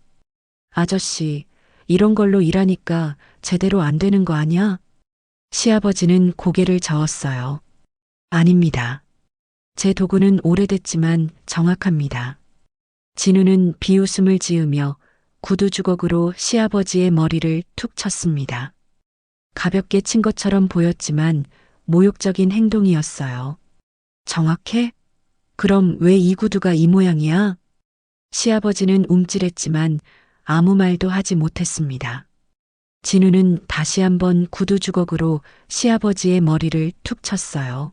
[SPEAKER 2] 아저씨, 이런 걸로 일하니까 제대로 안 되는 거 아니야? 시아버지는 고개를 저었어요. 아닙니다. 제 도구는 오래됐지만 정확합니다. 진우는 비웃음을 지으며 구두 주걱으로 시아버지의 머리를 툭 쳤습니다. 가볍게 친 것처럼 보였지만 모욕적인 행동이었어요. 정확해? 그럼 왜 이 구두가 이 모양이야? 시아버지는 움찔했지만 아무 말도 하지 못했습니다. 진우는 다시 한번 구두 주걱으로 시아버지의 머리를 툭 쳤어요.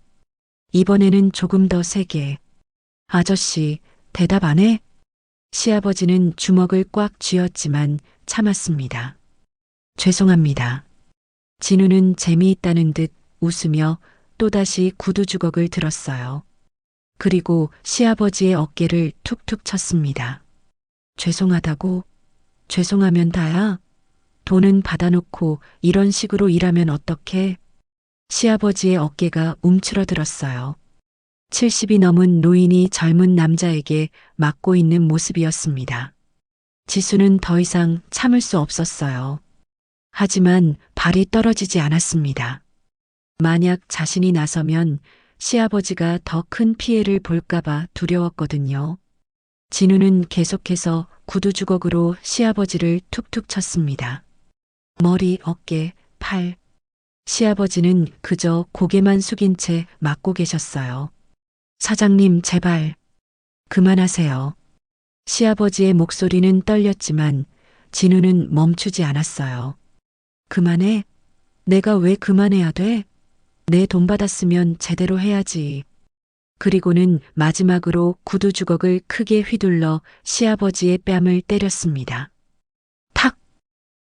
[SPEAKER 2] 이번에는 조금 더 세게. 아저씨, 대답 안 해? 시아버지는 주먹을 꽉 쥐었지만 참았습니다. 죄송합니다. 진우는 재미있다는 듯 웃으며 또다시 구두 주걱을 들었어요. 그리고 시아버지의 어깨를 툭툭 쳤습니다. 죄송하다고? 죄송하면 다야? 돈은 받아놓고 이런 식으로 일하면 어떡해? 시아버지의 어깨가 움츠러들었어요. 70이 넘은 노인이 젊은 남자에게 맞고 있는 모습이었습니다. 지수는 더 이상 참을 수 없었어요. 하지만 발이 떨어지지 않았습니다. 만약 자신이 나서면 시아버지가 더 큰 피해를 볼까봐 두려웠거든요. 진우는 계속해서 구두 주걱으로 시아버지를 툭툭 쳤습니다. 머리, 어깨, 팔. 시아버지는 그저 고개만 숙인 채 맞고 계셨어요. 사장님, 제발. 그만하세요. 시아버지의 목소리는 떨렸지만 진우는 멈추지 않았어요. 그만해? 내가 왜 그만해야 돼? 내 돈 받았으면 제대로 해야지. 그리고는 마지막으로 구두 주걱을 크게 휘둘러 시아버지의 뺨을 때렸습니다. 탁!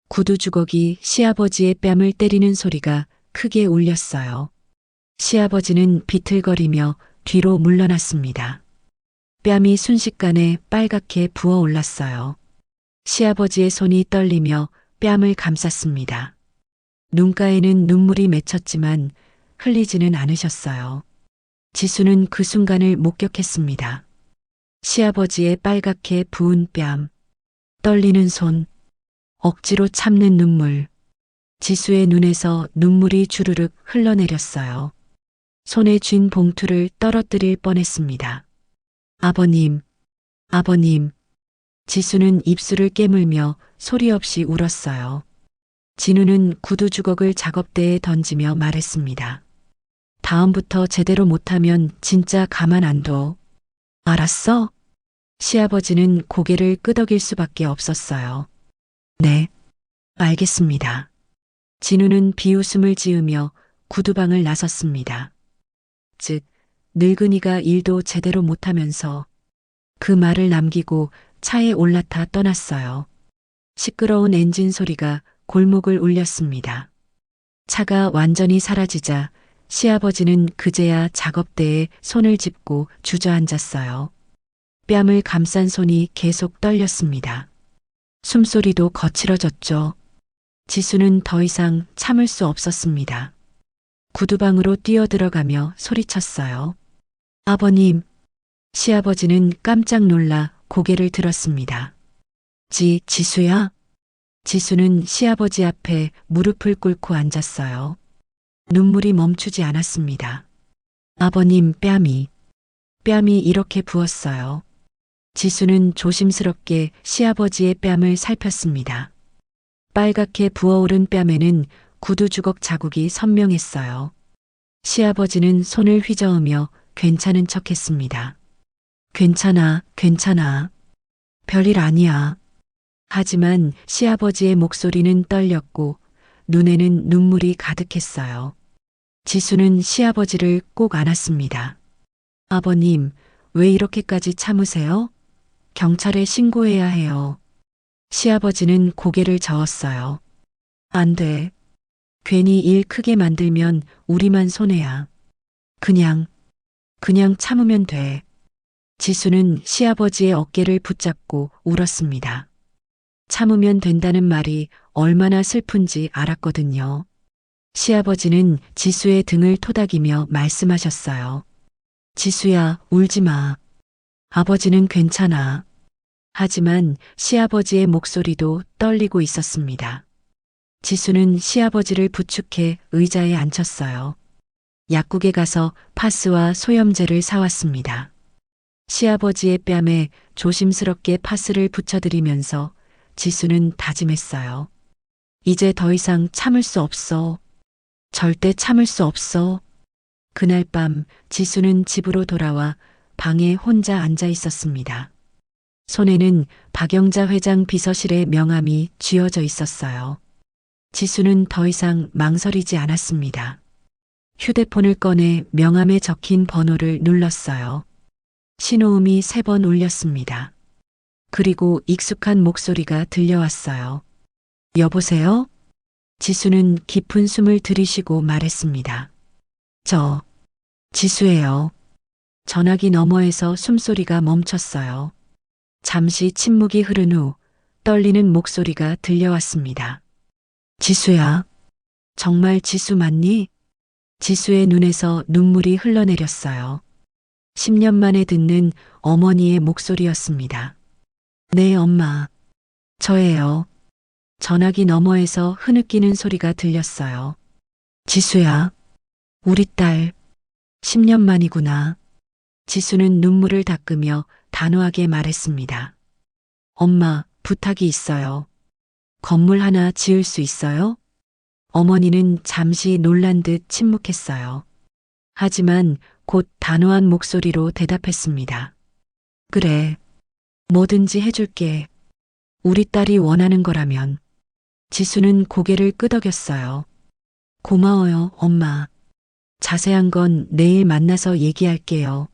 [SPEAKER 2] 구두 주걱이 시아버지의 뺨을 때리는 소리가 크게 울렸어요. 시아버지는 비틀거리며 뒤로 물러났습니다. 뺨이 순식간에 빨갛게 부어올랐어요. 시아버지의 손이 떨리며 뺨을 감쌌습니다. 눈가에는 눈물이 맺혔지만 흘리지는 않으셨어요. 지수는 그 순간을 목격했습니다. 시아버지의 빨갛게 부은 뺨, 떨리는 손, 억지로 참는 눈물. 지수의 눈에서 눈물이 주르륵 흘러내렸어요. 손에 쥔 봉투를 떨어뜨릴 뻔했습니다. 아버님, 아버님. 지수는 입술을 깨물며 소리 없이 울었어요. 진우는 구두 주걱을 작업대에 던지며 말했습니다. 다음부터 제대로 못하면 진짜 가만 안 둬. 알았어? 시아버지는 고개를 끄덕일 수밖에 없었어요. 네, 알겠습니다. 진우는 비웃음을 지으며 구두방을 나섰습니다. 즉, 늙은이가 일도 제대로 못하면서 그 말을 남기고 차에 올라타 떠났어요. 시끄러운 엔진 소리가 골목을 울렸습니다. 차가 완전히 사라지자 시아버지는 그제야 작업대에 손을 짚고 주저앉았어요. 뺨을 감싼 손이 계속 떨렸습니다. 숨소리도 거칠어졌죠. 지수는 더 이상 참을 수 없었습니다. 구두방으로 뛰어들어가며 소리쳤어요. 아버님, 시아버지는 깜짝 놀라 고개를 들었습니다. 지수야? 지수는 시아버지 앞에 무릎을 꿇고 앉았어요. 눈물이 멈추지 않았습니다. 아버님 뺨이 이렇게 부었어요. 지수는 조심스럽게 시아버지의 뺨을 살폈습니다. 빨갛게 부어오른 뺨에는 구두 주걱 자국이 선명했어요. 시아버지는 손을 휘저으며 괜찮은 척 했습니다. 괜찮아. 별일 아니야. 하지만 시아버지의 목소리는 떨렸고 눈에는 눈물이 가득했어요. 지수는 시아버지를 꼭 안았습니다. 아버님, 왜 이렇게까지 참으세요? 경찰에 신고해야 해요. 시아버지는 고개를 저었어요. 안 돼. 괜히 일 크게 만들면 우리만 손해야. 그냥 참으면 돼. 지수는 시아버지의 어깨를 붙잡고 울었습니다. 참으면 된다는 말이 얼마나 슬픈지 알았거든요. 시아버지는 지수의 등을 토닥이며 말씀하셨어요. 지수야, 울지 마. 아버지는 괜찮아. 하지만 시아버지의 목소리도 떨리고 있었습니다. 지수는 시아버지를 부축해 의자에 앉혔어요. 약국에 가서 파스와 소염제를 사왔습니다. 시아버지의 뺨에 조심스럽게 파스를 붙여드리면서 지수는 다짐했어요. 이제 더 이상 참을 수 없어. 절대 참을 수 없어. 그날 밤 지수는 집으로 돌아와 방에 혼자 앉아 있었습니다. 손에는 박영자 회장 비서실의 명함이 쥐어져 있었어요. 지수는 더 이상 망설이지 않았습니다. 휴대폰을 꺼내 명함에 적힌 번호를 눌렀어요. 신호음이 3번 울렸습니다. 그리고 익숙한 목소리가 들려왔어요. 여보세요? 지수는 깊은 숨을 들이쉬고 말했습니다. 저, 지수예요. 전화기 너머에서 숨소리가 멈췄어요. 잠시 침묵이 흐른 후 떨리는 목소리가 들려왔습니다. 지수야, 정말 지수 맞니? 지수의 눈에서 눈물이 흘러내렸어요. 10년 만에 듣는 어머니의 목소리였습니다. 네, 엄마. 저예요. 전화기 너머에서 흐느끼는 소리가 들렸어요. 지수야, 우리 딸, 10년 만이구나. 지수는 눈물을 닦으며 단호하게 말했습니다. 엄마, 부탁이 있어요. 건물 하나 지을 수 있어요? 어머니는 잠시 놀란 듯 침묵했어요. 하지만 곧 단호한 목소리로 대답했습니다. 그래, 뭐든지 해줄게. 우리 딸이 원하는 거라면. 지수는 고개를 끄덕였어요. 고마워요, 엄마. 자세한 건 내일 만나서 얘기할게요.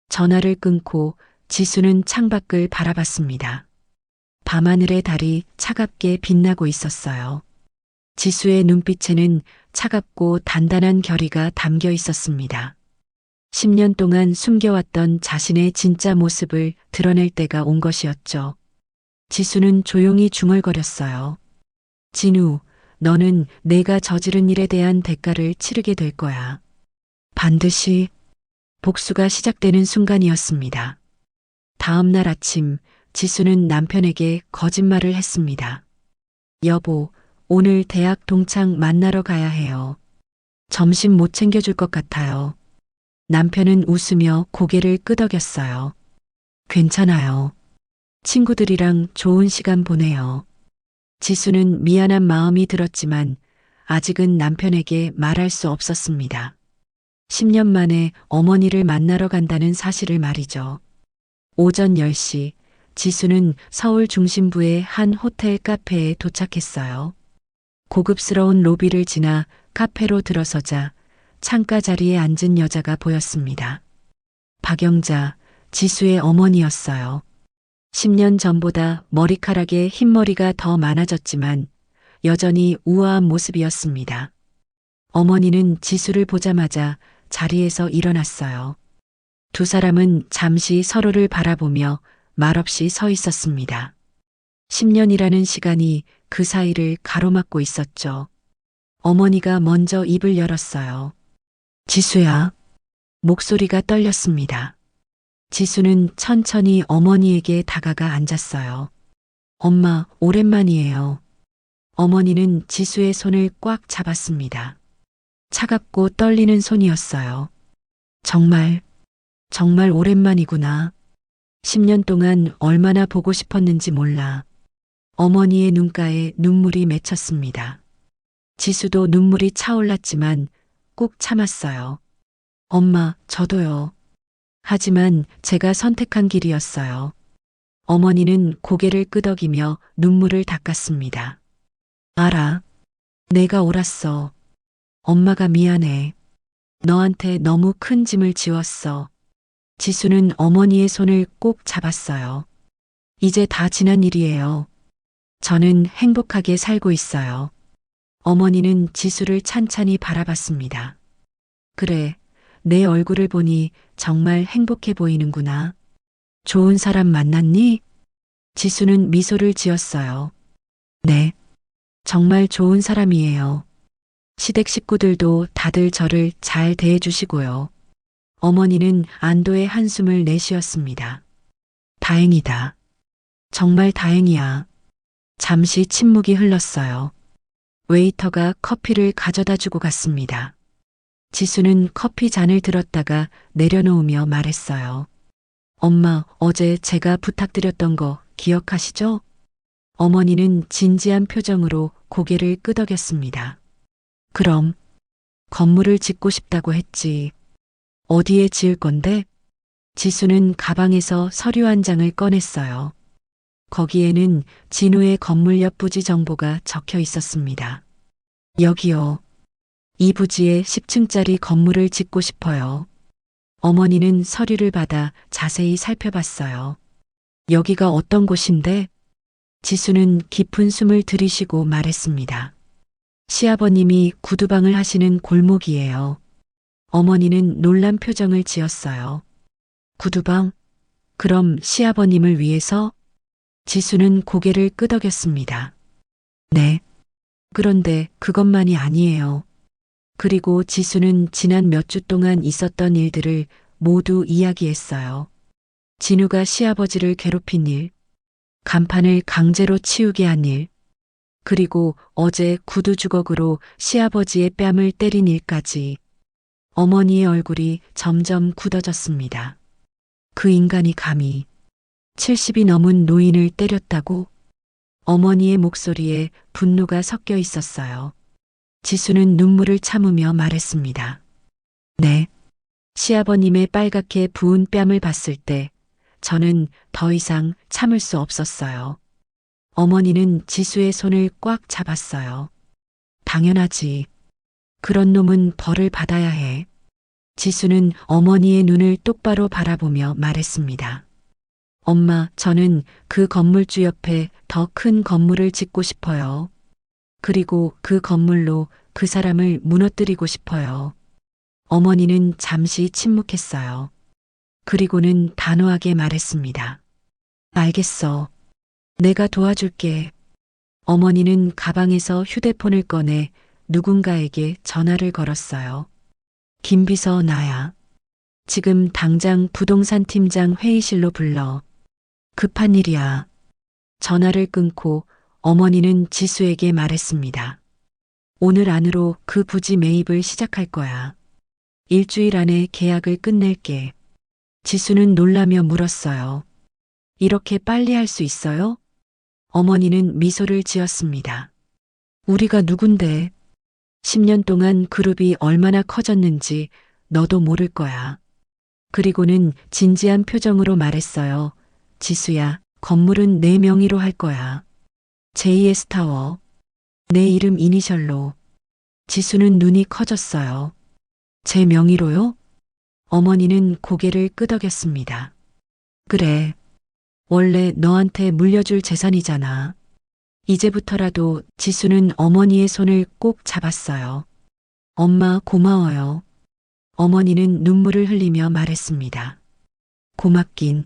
[SPEAKER 2] 전화를 끊고 지수는 창밖을 바라봤습니다. 밤하늘의 달이 차갑게 빛나고 있었어요. 지수의 눈빛에는 차갑고 단단한 결의가 담겨 있었습니다. 10년 동안 숨겨왔던 자신의 진짜 모습을 드러낼 때가 온 것이었죠. 지수는 조용히 중얼거렸어요. 진우, 너는 내가 저지른 일에 대한 대가를 치르게 될 거야. 반드시. 복수가 시작되는 순간이었습니다. 다음 날 아침, 지수는 남편에게 거짓말을 했습니다. 여보, 오늘 대학 동창 만나러 가야 해요. 점심 못 챙겨줄 것 같아요. 남편은 웃으며 고개를 끄덕였어요. 괜찮아요. 친구들이랑 좋은 시간 보내요. 지수는 미안한 마음이 들었지만 아직은 남편에게 말할 수 없었습니다. 10년 만에 어머니를 만나러 간다는 사실을 말이죠. 오전 10시, 지수는 서울 중심부의 한 호텔 카페에 도착했어요. 고급스러운 로비를 지나 카페로 들어서자 창가 자리에 앉은 여자가 보였습니다. 박영자, 지수의 어머니였어요. 10년 전보다 머리카락에 흰머리가 더 많아졌지만 여전히 우아한 모습이었습니다. 어머니는 지수를 보자마자 자리에서 일어났어요. 두 사람은 잠시 서로를 바라보며 말없이 서 있었습니다. 10년이라는 시간이 그 사이를 가로막고 있었죠. 어머니가 먼저 입을 열었어요. 지수야. 목소리가 떨렸습니다. 지수는 천천히 어머니에게 다가가 앉았어요. 엄마, 오랜만이에요. 어머니는 지수의 손을 꽉 잡았습니다. 차갑고 떨리는 손이었어요. 정말 오랜만이구나. 10년 동안 얼마나 보고 싶었는지 몰라. 어머니의 눈가에 눈물이 맺혔습니다. 지수도 눈물이 차올랐지만 꾹 참았어요. 엄마, 저도요. 하지만 제가 선택한 길이었어요. 어머니는 고개를 끄덕이며 눈물을 닦았습니다. 알아. 내가 옳았어. 엄마가 미안해. 너한테 너무 큰 짐을 지웠어. 지수는 어머니의 손을 꼭 잡았어요. 이제 다 지난 일이에요. 저는 행복하게 살고 있어요. 어머니는 지수를 찬찬히 바라봤습니다. 그래, 내 얼굴을 보니 정말 행복해 보이는구나. 좋은 사람 만났니? 지수는 미소를 지었어요. 네, 정말 좋은 사람이에요. 시댁 식구들도 다들 저를 잘 대해주시고요. 어머니는 안도의 한숨을 내쉬었습니다. 다행이다. 정말 다행이야. 잠시 침묵이 흘렀어요. 웨이터가 커피를 가져다 주고 갔습니다. 지수는 커피 잔을 들었다가 내려놓으며 말했어요. 엄마, 어제 제가 부탁드렸던 거 기억하시죠? 어머니는 진지한 표정으로 고개를 끄덕였습니다. 그럼, 건물을 짓고 싶다고 했지. 어디에 지을 건데? 지수는 가방에서 서류 한 장을 꺼냈어요. 거기에는 진우의 건물 옆 부지 정보가 적혀 있었습니다. 여기요. 이 부지에 10층짜리 건물을 짓고 싶어요. 어머니는 서류를 받아 자세히 살펴봤어요. 여기가 어떤 곳인데? 지수는 깊은 숨을 들이쉬고 말했습니다. 시아버님이 구두방을 하시는 골목이에요. 어머니는 놀란 표정을 지었어요. 구두방? 그럼 시아버님을 위해서? 지수는 고개를 끄덕였습니다. 네. 그런데 그것만이 아니에요. 그리고 지수는 지난 몇 주 동안 있었던 일들을 모두 이야기했어요. 진우가 시아버지를 괴롭힌 일, 간판을 강제로 치우게 한 일, 그리고 어제 구두 주걱으로 시아버지의 뺨을 때린 일까지. 어머니의 얼굴이 점점 굳어졌습니다. 그 인간이 감히 70이 넘은 노인을 때렸다고? 어머니의 목소리에 분노가 섞여 있었어요. 지수는 눈물을 참으며 말했습니다. 네. 시아버님의 빨갛게 부은 뺨을 봤을 때 저는 더 이상 참을 수 없었어요. 어머니는 지수의 손을 꽉 잡았어요. 당연하지. 그런 놈은 벌을 받아야 해. 지수는 어머니의 눈을 똑바로 바라보며 말했습니다. 엄마, 저는 그 건물주 옆에 더 큰 건물을 짓고 싶어요. 그리고 그 건물로 그 사람을 무너뜨리고 싶어요. 어머니는 잠시 침묵했어요. 그리고는 단호하게 말했습니다. 알겠어. 내가 도와줄게. 어머니는 가방에서 휴대폰을 꺼내 누군가에게 전화를 걸었어요. 김비서 나야. 지금 당장 부동산 팀장 회의실로 불러. 급한 일이야. 전화를 끊고 어머니는 지수에게 말했습니다. 오늘 안으로 그 부지 매입을 시작할 거야. 일주일 안에 계약을 끝낼게. 지수는 놀라며 물었어요. 이렇게 빨리 할 수 있어요? 어머니는 미소를 지었습니다. 우리가 누군데? 10년 동안 그룹이 얼마나 커졌는지 너도 모를 거야. 그리고는 진지한 표정으로 말했어요. 지수야, 건물은 내 명의로 할 거야. JS 타워. 내 이름 이니셜로. 지수는 눈이 커졌어요. 제 명의로요? 어머니는 고개를 끄덕였습니다. 그래. 원래 너한테 물려줄 재산이잖아. 이제부터라도 지수는 어머니의 손을 꼭 잡았어요. 엄마 고마워요. 어머니는 눈물을 흘리며 말했습니다. 고맙긴.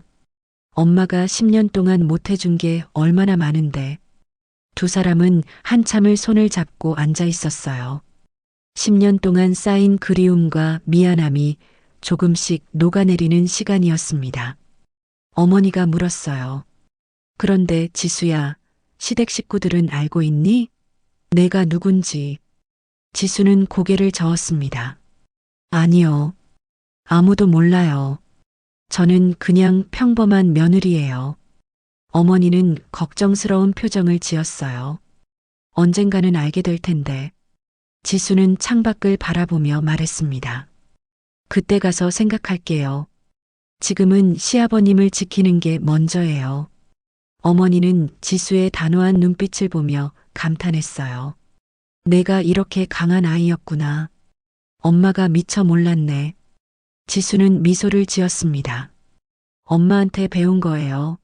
[SPEAKER 2] 엄마가 10년 동안 못해준 게 얼마나 많은데. 두 사람은 한참을 손을 잡고 앉아 있었어요. 10년 동안 쌓인 그리움과 미안함이 조금씩 녹아내리는 시간이었습니다. 어머니가 물었어요. 그런데 지수야, 시댁 식구들은 알고 있니? 내가 누군지. 지수는 고개를 저었습니다. 아니요. 아무도 몰라요. 저는 그냥 평범한 며느리예요. 어머니는 걱정스러운 표정을 지었어요. 언젠가는 알게 될 텐데. 지수는 창밖을 바라보며 말했습니다. 그때 가서 생각할게요. 지금은 시아버님을 지키는 게 먼저예요. 어머니는 지수의 단호한 눈빛을 보며 감탄했어요. 내가 이렇게 강한 아이였구나. 엄마가 미처 몰랐네. 지수는 미소를 지었습니다. 엄마한테 배운 거예요.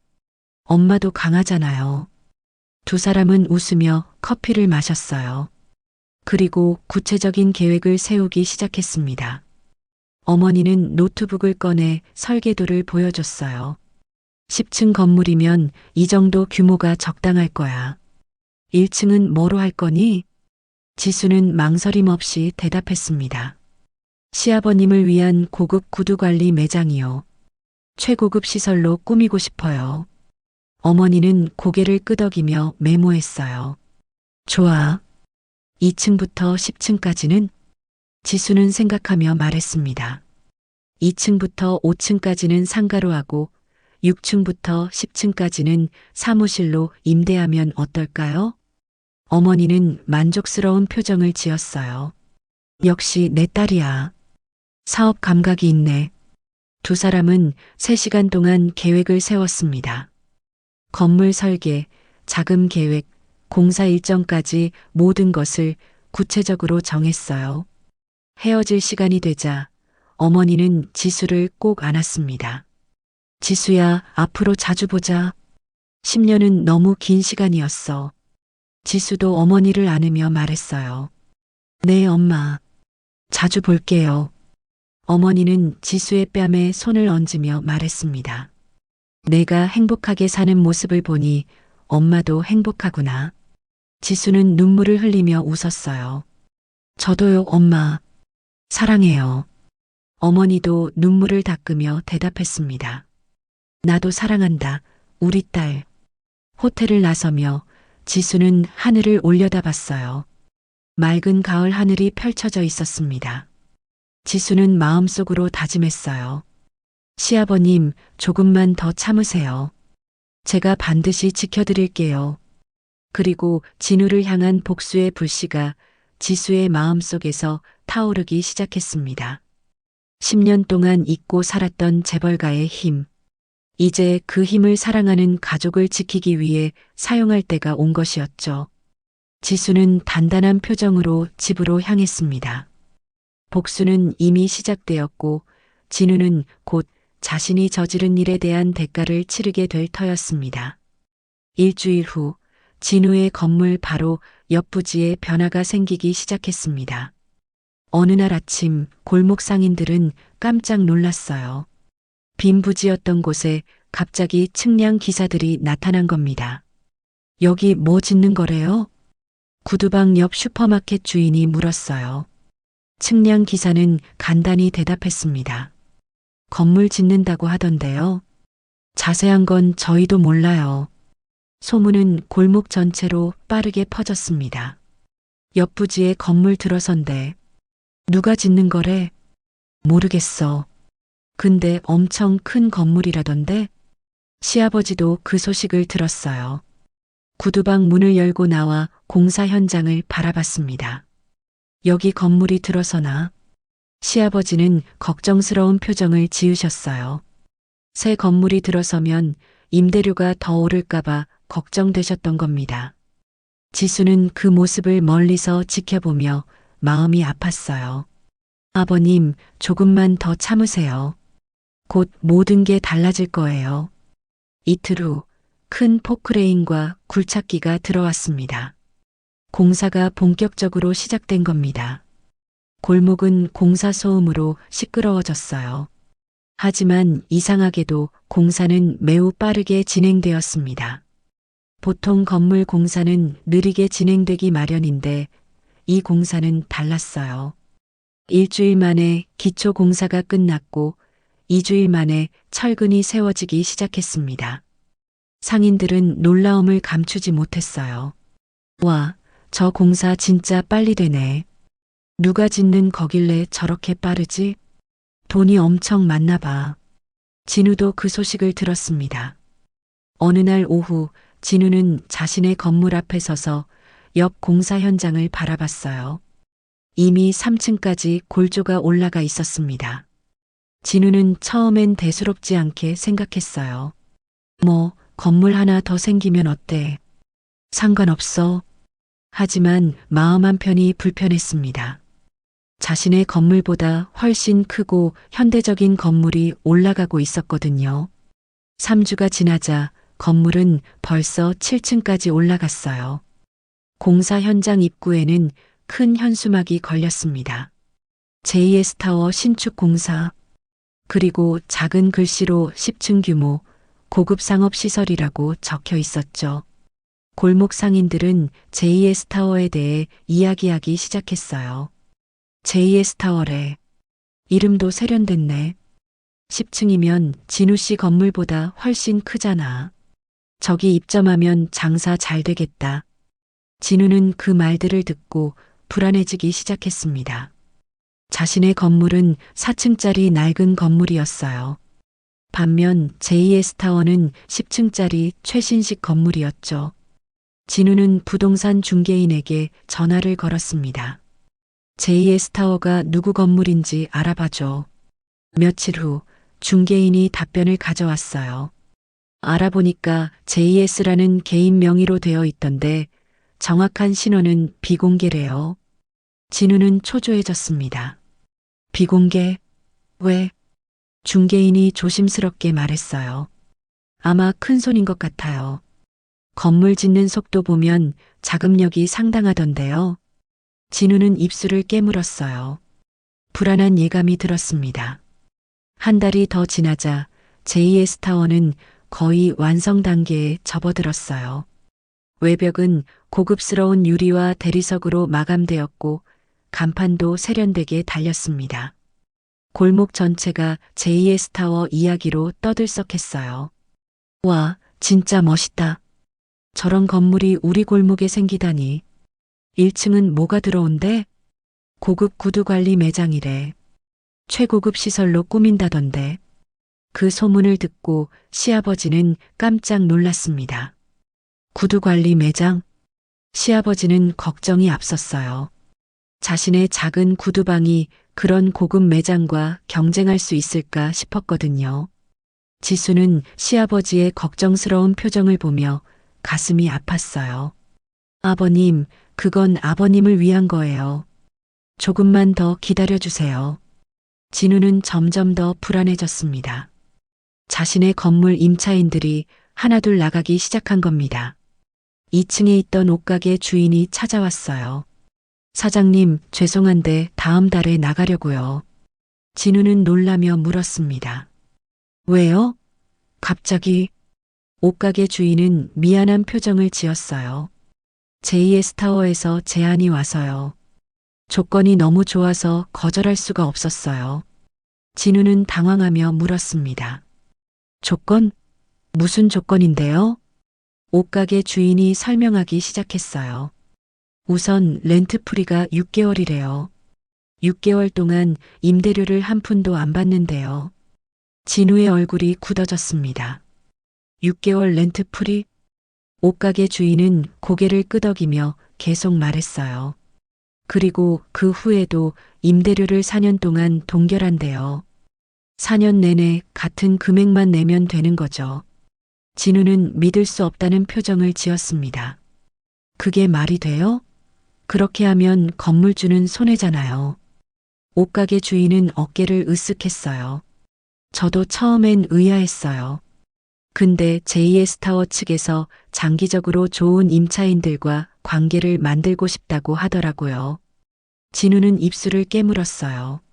[SPEAKER 2] 엄마도 강하잖아요. 두 사람은 웃으며 커피를 마셨어요. 그리고 구체적인 계획을 세우기 시작했습니다. 어머니는 노트북을 꺼내 설계도를 보여줬어요. 10층 건물이면 이 정도 규모가 적당할 거야. 1층은 뭐로 할 거니? 지수는 망설임 없이 대답했습니다. 시아버님을 위한 고급 구두관리 매장이요. 최고급 시설로 꾸미고 싶어요. 어머니는 고개를 끄덕이며 메모했어요. 좋아. 2층부터 10층까지는? 지수는 생각하며 말했습니다. 2층부터 5층까지는 상가로 하고 6층부터 10층까지는 사무실로 임대하면 어떨까요? 어머니는 만족스러운 표정을 지었어요. 역시 내 딸이야. 사업 감각이 있네. 두 사람은 3시간 동안 계획을 세웠습니다. 건물 설계, 자금 계획, 공사 일정까지 모든 것을 구체적으로 정했어요. 헤어질 시간이 되자 어머니는 지수를 꼭 안았습니다. 지수야, 앞으로 자주 보자. 10년은 너무 긴 시간이었어. 지수도 어머니를 안으며 말했어요. 네, 엄마. 자주 볼게요. 어머니는 지수의 뺨에 손을 얹으며 말했습니다. 내가 행복하게 사는 모습을 보니 엄마도 행복하구나. 지수는 눈물을 흘리며 웃었어요. 저도요, 엄마. 사랑해요. 어머니도 눈물을 닦으며 대답했습니다. 나도 사랑한다, 우리 딸. 호텔을 나서며 지수는 하늘을 올려다봤어요. 맑은 가을 하늘이 펼쳐져 있었습니다. 지수는 마음속으로 다짐했어요. 시아버님, 조금만 더 참으세요. 제가 반드시 지켜드릴게요. 그리고 진우를 향한 복수의 불씨가 지수의 마음속에서 타오르기 시작했습니다. 10년 동안 잊고 살았던 재벌가의 힘. 이제 그 힘을 사랑하는 가족을 지키기 위해 사용할 때가 온 것이었죠. 지수는 단단한 표정으로 집으로 향했습니다. 복수는 이미 시작되었고 진우는 곧 자신이 저지른 일에 대한 대가를 치르게 될 터였습니다. 일주일 후 진우의 건물 바로 옆 부지에 변화가 생기기 시작했습니다. 어느 날 아침 골목 상인들은 깜짝 놀랐어요. 빈 부지였던 곳에 갑자기 측량 기사들이 나타난 겁니다. 여기 뭐 짓는 거래요? 구두방 옆 슈퍼마켓 주인이 물었어요. 측량 기사는 간단히 대답했습니다. 건물 짓는다고 하던데요. 자세한 건 저희도 몰라요. 소문은 골목 전체로 빠르게 퍼졌습니다. 옆 부지에 건물 들어선대. 누가 짓는 거래? 모르겠어. 근데 엄청 큰 건물이라던데? 시아버지도 그 소식을 들었어요. 구두방 문을 열고 나와 공사 현장을 바라봤습니다. 여기 건물이 들어서나? 시아버지는 걱정스러운 표정을 지으셨어요. 새 건물이 들어서면 임대료가 더 오를까봐 걱정되셨던 겁니다. 지수는 그 모습을 멀리서 지켜보며 마음이 아팠어요. 아버님, 조금만 더 참으세요. 곧 모든 게 달라질 거예요. 이틀 후 큰 포크레인과 굴착기가 들어왔습니다. 공사가 본격적으로 시작된 겁니다. 골목은 공사 소음으로 시끄러워졌어요. 하지만 이상하게도 공사는 매우 빠르게 진행되었습니다. 보통 건물 공사는 느리게 진행되기 마련인데 이 공사는 달랐어요. 일주일 만에 기초 공사가 끝났고 2주일 만에 철근이 세워지기 시작했습니다. 상인들은 놀라움을 감추지 못했어요. 와, 저 공사 진짜 빨리 되네. 누가 짓는 거길래 저렇게 빠르지? 돈이 엄청 많나 봐. 진우도 그 소식을 들었습니다. 어느 날 오후 진우는 자신의 건물 앞에 서서 옆 공사 현장을 바라봤어요. 이미 3층까지 골조가 올라가 있었습니다. 진우는 처음엔 대수롭지 않게 생각했어요. 뭐, 건물 하나 더 생기면 어때? 상관없어. 하지만 마음 한편이 불편했습니다. 자신의 건물보다 훨씬 크고 현대적인 건물이 올라가고 있었거든요. 3주가 지나자 건물은 벌써 7층까지 올라갔어요. 공사 현장 입구에는 큰 현수막이 걸렸습니다. JS 타워 신축 공사. 그리고 작은 글씨로 10층 규모 고급 상업 시설이라고 적혀 있었죠. 골목 상인들은 JS 타워에 대해 이야기하기 시작했어요. JS 타워래. 이름도 세련됐네. 10층이면 진우 씨 건물보다 훨씬 크잖아. 저기 입점하면 장사 잘 되겠다. 진우는 그 말들을 듣고 불안해지기 시작했습니다. 자신의 건물은 4층짜리 낡은 건물이었어요. 반면 JS 타워는 10층짜리 최신식 건물이었죠. 진우는 부동산 중개인에게 전화를 걸었습니다. JS 타워가 누구 건물인지 알아봐줘. 며칠 후 중개인이 답변을 가져왔어요. 알아보니까 JS라는 개인 명의로 되어 있던데 정확한 신원은 비공개래요. 진우는 초조해졌습니다. 비공개? 왜? 중개인이 조심스럽게 말했어요. 아마 큰손인 것 같아요. 건물 짓는 속도 보면 자금력이 상당하던데요. 진우는 입술을 깨물었어요. 불안한 예감이 들었습니다. 한 달이 더 지나자 JS 타워는 거의 완성 단계에 접어들었어요. 외벽은 고급스러운 유리와 대리석으로 마감되었고 간판도 세련되게 달렸습니다. 골목 전체가 JS 타워 이야기로 떠들썩했어요. 와, 진짜 멋있다. 저런 건물이 우리 골목에 생기다니. 1층은 뭐가 들어온대? 고급 구두 관리 매장이래. 최고급 시설로 꾸민다던데. 그 소문을 듣고 시아버지는 깜짝 놀랐습니다. 구두 관리 매장? 시아버지는 걱정이 앞섰어요. 자신의 작은 구두방이 그런 고급 매장과 경쟁할 수 있을까 싶었거든요. 지수는 시아버지의 걱정스러운 표정을 보며 가슴이 아팠어요. 아버님, 그건 아버님을 위한 거예요. 조금만 더 기다려주세요. 진우는 점점 더 불안해졌습니다. 자신의 건물 임차인들이 하나둘 나가기 시작한 겁니다. 2층에 있던 옷가게 주인이 찾아왔어요. 사장님, 죄송한데 다음 달에 나가려고요. 진우는 놀라며 물었습니다. 왜요? 갑자기? 옷가게 주인은 미안한 표정을 지었어요. JS 타워에서 제안이 와서요. 조건이 너무 좋아서 거절할 수가 없었어요. 진우는 당황하며 물었습니다. 조건? 무슨 조건인데요? 옷가게 주인이 설명하기 시작했어요. 우선 렌트프리가 6개월이래요. 6개월 동안 임대료를 한 푼도 안 받는데요. 진우의 얼굴이 굳어졌습니다. 6개월 렌트프리? 옷가게 주인은 고개를 끄덕이며 계속 말했어요. 그리고 그 후에도 임대료를 4년 동안 동결한대요. 4년 내내 같은 금액만 내면 되는 거죠. 진우는 믿을 수 없다는 표정을 지었습니다. 그게 말이 돼요? 그렇게 하면 건물주는 손해잖아요. 옷가게 주인은 어깨를 으쓱했어요. 저도 처음엔 의아했어요. 근데 JS 타워 측에서 장기적으로 좋은 임차인들과 관계를 만들고 싶다고 하더라고요. 진우는 입술을 깨물었어요.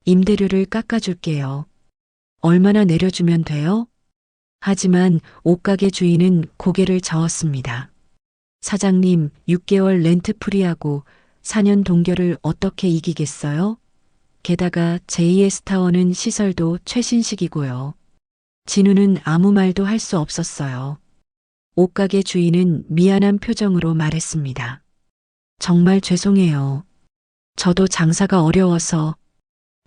[SPEAKER 2] 임대료를 깎아줄게요. 얼마나 내려주면 돼요? 하지만 옷가게 주인은 고개를 저었습니다. 사장님, 6개월 렌트 프리하고 4년 동결을 어떻게 이기겠어요? 게다가 JS타워는 시설도 최신식이고요. 진우는 아무 말도 할 수 없었어요. 옷가게 주인은 미안한 표정으로 말했습니다. 정말 죄송해요. 저도 장사가 어려워서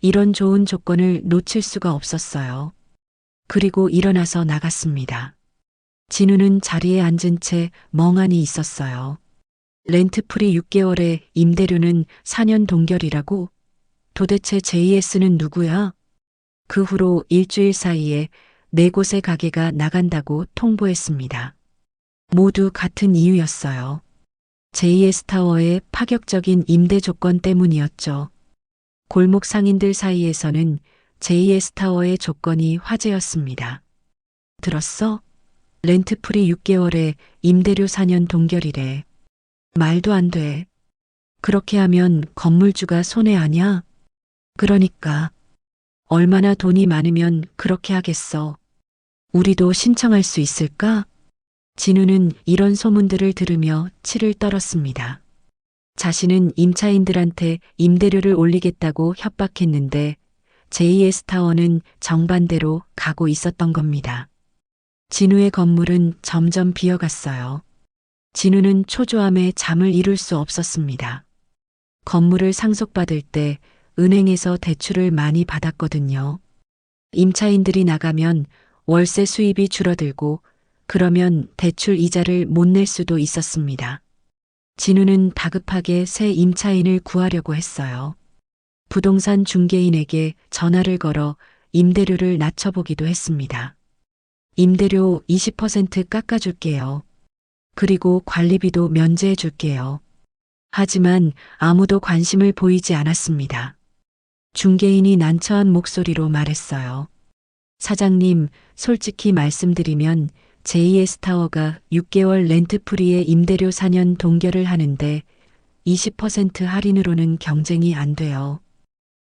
[SPEAKER 2] 이런 좋은 조건을 놓칠 수가 없었어요. 그리고 일어나서 나갔습니다. 진우는 자리에 앉은 채 멍하니 있었어요. 렌트프리 6개월에 임대료는 4년 동결이라고? 도대체 JS는 누구야? 그 후로 일주일 사이에 4곳의 가게가 나간다고 통보했습니다. 모두 같은 이유였어요. JS타워의 파격적인 임대 조건 때문이었죠. 골목 상인들 사이에서는 JS타워의 조건이 화제였습니다. 들었어? 렌트프리 6개월에 임대료 4년 동결이래. 말도 안 돼. 그렇게 하면 건물주가 손해 아냐? 그러니까. 얼마나 돈이 많으면 그렇게 하겠어. 우리도 신청할 수 있을까? 진우는 이런 소문들을 들으며 치를 떨었습니다. 자신은 임차인들한테 임대료를 올리겠다고 협박했는데 JS타워는 정반대로 가고 있었던 겁니다. 진우의 건물은 점점 비어갔어요. 진우는 초조함에 잠을 이룰 수 없었습니다. 건물을 상속받을 때 은행에서 대출을 많이 받았거든요. 임차인들이 나가면 월세 수입이 줄어들고 그러면 대출 이자를 못 낼 수도 있었습니다. 진우는 다급하게 새 임차인을 구하려고 했어요. 부동산 중개인에게 전화를 걸어 임대료를 낮춰보기도 했습니다. 임대료 20% 깎아줄게요. 그리고 관리비도 면제해줄게요. 하지만 아무도 관심을 보이지 않았습니다. 중개인이 난처한 목소리로 말했어요. 사장님, 솔직히 말씀드리면 JS타워가 6개월 렌트프리에 임대료 4년 동결을 하는데 20% 할인으로는 경쟁이 안 돼요.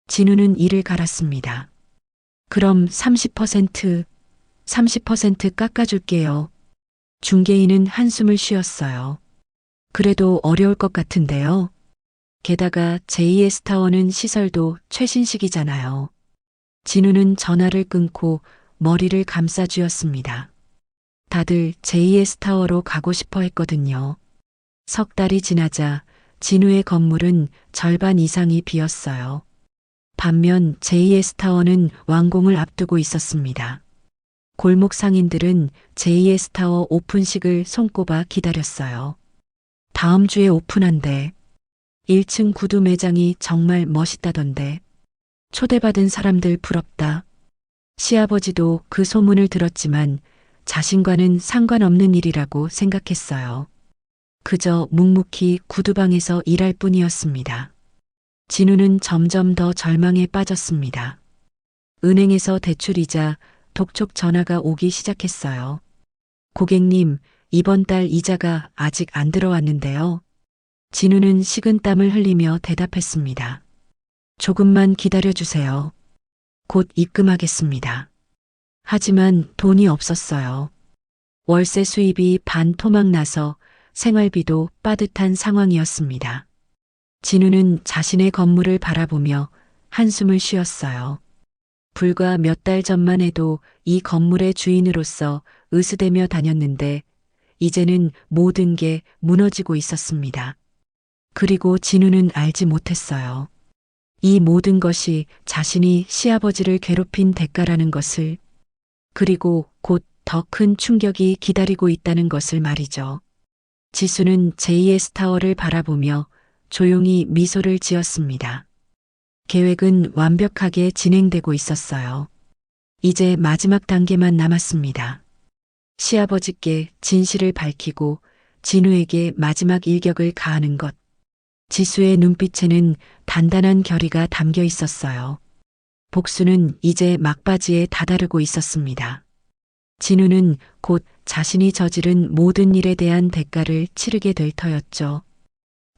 [SPEAKER 2] 진우는 이를 갈았습니다. 그럼 30% 깎아줄게요. 중개인은 한숨을 쉬었어요. 그래도 어려울 것 같은데요. 게다가 JS타워는 시설도 최신식이잖아요. 진우는 전화를 끊고 머리를 감싸쥐었습니다. 다들 JS타워로 가고 싶어 했거든요. 석 달이 지나자 진우의 건물은 절반 이상이 비었어요. 반면 JS타워는 완공을 앞두고 있었습니다. 골목 상인들은 JS타워 오픈식을 손꼽아 기다렸어요. 다음 주에 오픈한대. 1층 구두 매장이 정말 멋있다던데. 초대받은 사람들 부럽다. 시아버지도 그 소문을 들었지만 자신과는 상관없는 일이라고 생각했어요. 그저 묵묵히 구두방에서 일할 뿐이었습니다. 진우는 점점 더 절망에 빠졌습니다. 은행에서 대출이자 독촉 전화가 오기 시작했어요. 고객님, 이번 달 이자가 아직 안 들어왔는데요. 진우는 식은땀을 흘리며 대답했습니다. 조금만 기다려주세요. 곧 입금하겠습니다. 하지만 돈이 없었어요. 월세 수입이 반토막 나서 생활비도 빠듯한 상황이었습니다. 진우는 자신의 건물을 바라보며 한숨을 쉬었어요. 불과 몇 달 전만 해도 이 건물의 주인으로서 으스대며 다녔는데 이제는 모든 게 무너지고 있었습니다. 그리고 진우는 알지 못했어요. 이 모든 것이 자신이 시아버지를 괴롭힌 대가라는 것을, 그리고 곧 더 큰 충격이 기다리고 있다는 것을 말이죠. 지수는 JS타워를 바라보며 조용히 미소를 지었습니다. 계획은 완벽하게 진행되고 있었어요. 이제 마지막 단계만 남았습니다. 시아버지께 진실을 밝히고 진우에게 마지막 일격을 가하는 것. 지수의 눈빛에는 단단한 결의가 담겨 있었어요. 복수는 이제 막바지에 다다르고 있었습니다. 진우는 곧 자신이 저지른 모든 일에 대한 대가를 치르게 될 터였죠.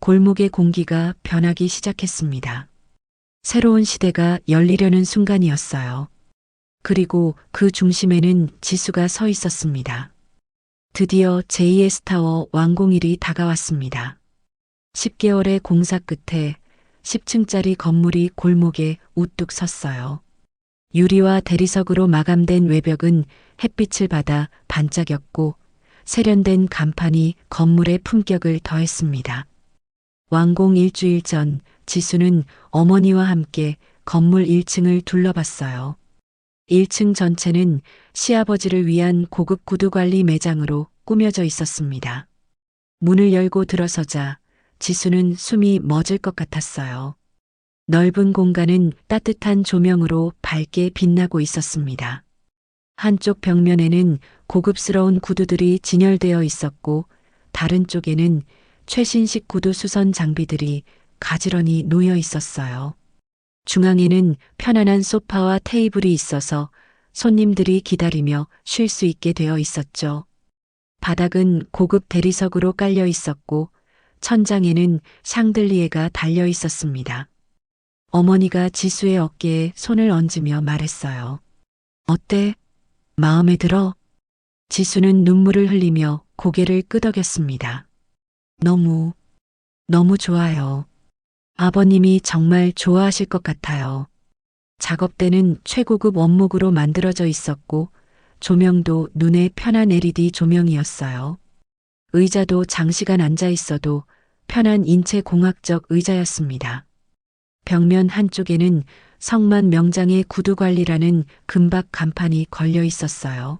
[SPEAKER 2] 골목의 공기가 변하기 시작했습니다. 새로운 시대가 열리려는 순간이었어요. 그리고 그 중심에는 지수가 서 있었습니다. 드디어 JS타워 완공일이 다가왔습니다. 10개월의 공사 끝에 10층짜리 건물이 골목에 우뚝 섰어요. 유리와 대리석으로 마감된 외벽은 햇빛을 받아 반짝였고 세련된 간판이 건물의 품격을 더했습니다. 완공 일주일 전 지수는 어머니와 함께 건물 1층을 둘러봤어요. 1층 전체는 시아버지를 위한 고급 구두관리 매장으로 꾸며져 있었습니다. 문을 열고 들어서자 지수는 숨이 멎을 것 같았어요. 넓은 공간은 따뜻한 조명으로 밝게 빛나고 있었습니다. 한쪽 벽면에는 고급스러운 구두들이 진열되어 있었고 다른 쪽에는 최신식 구두 수선 장비들이 가지런히 놓여 있었어요. 중앙에는 편안한 소파와 테이블이 있어서 손님들이 기다리며 쉴 수 있게 되어 있었죠. 바닥은 고급 대리석으로 깔려 있었고 천장에는 샹들리에가 달려 있었습니다. 어머니가 지수의 어깨에 손을 얹으며 말했어요. 어때? 마음에 들어? 지수는 눈물을 흘리며 고개를 끄덕였습니다. 너무 좋아요. 아버님이 정말 좋아하실 것 같아요. 작업대는 최고급 원목으로 만들어져 있었고 조명도 눈에 편한 LED 조명이었어요. 의자도 장시간 앉아 있어도 편한 인체공학적 의자였습니다. 벽면 한쪽에는 성만 명장의 구두관리라는 금박 간판이 걸려 있었어요.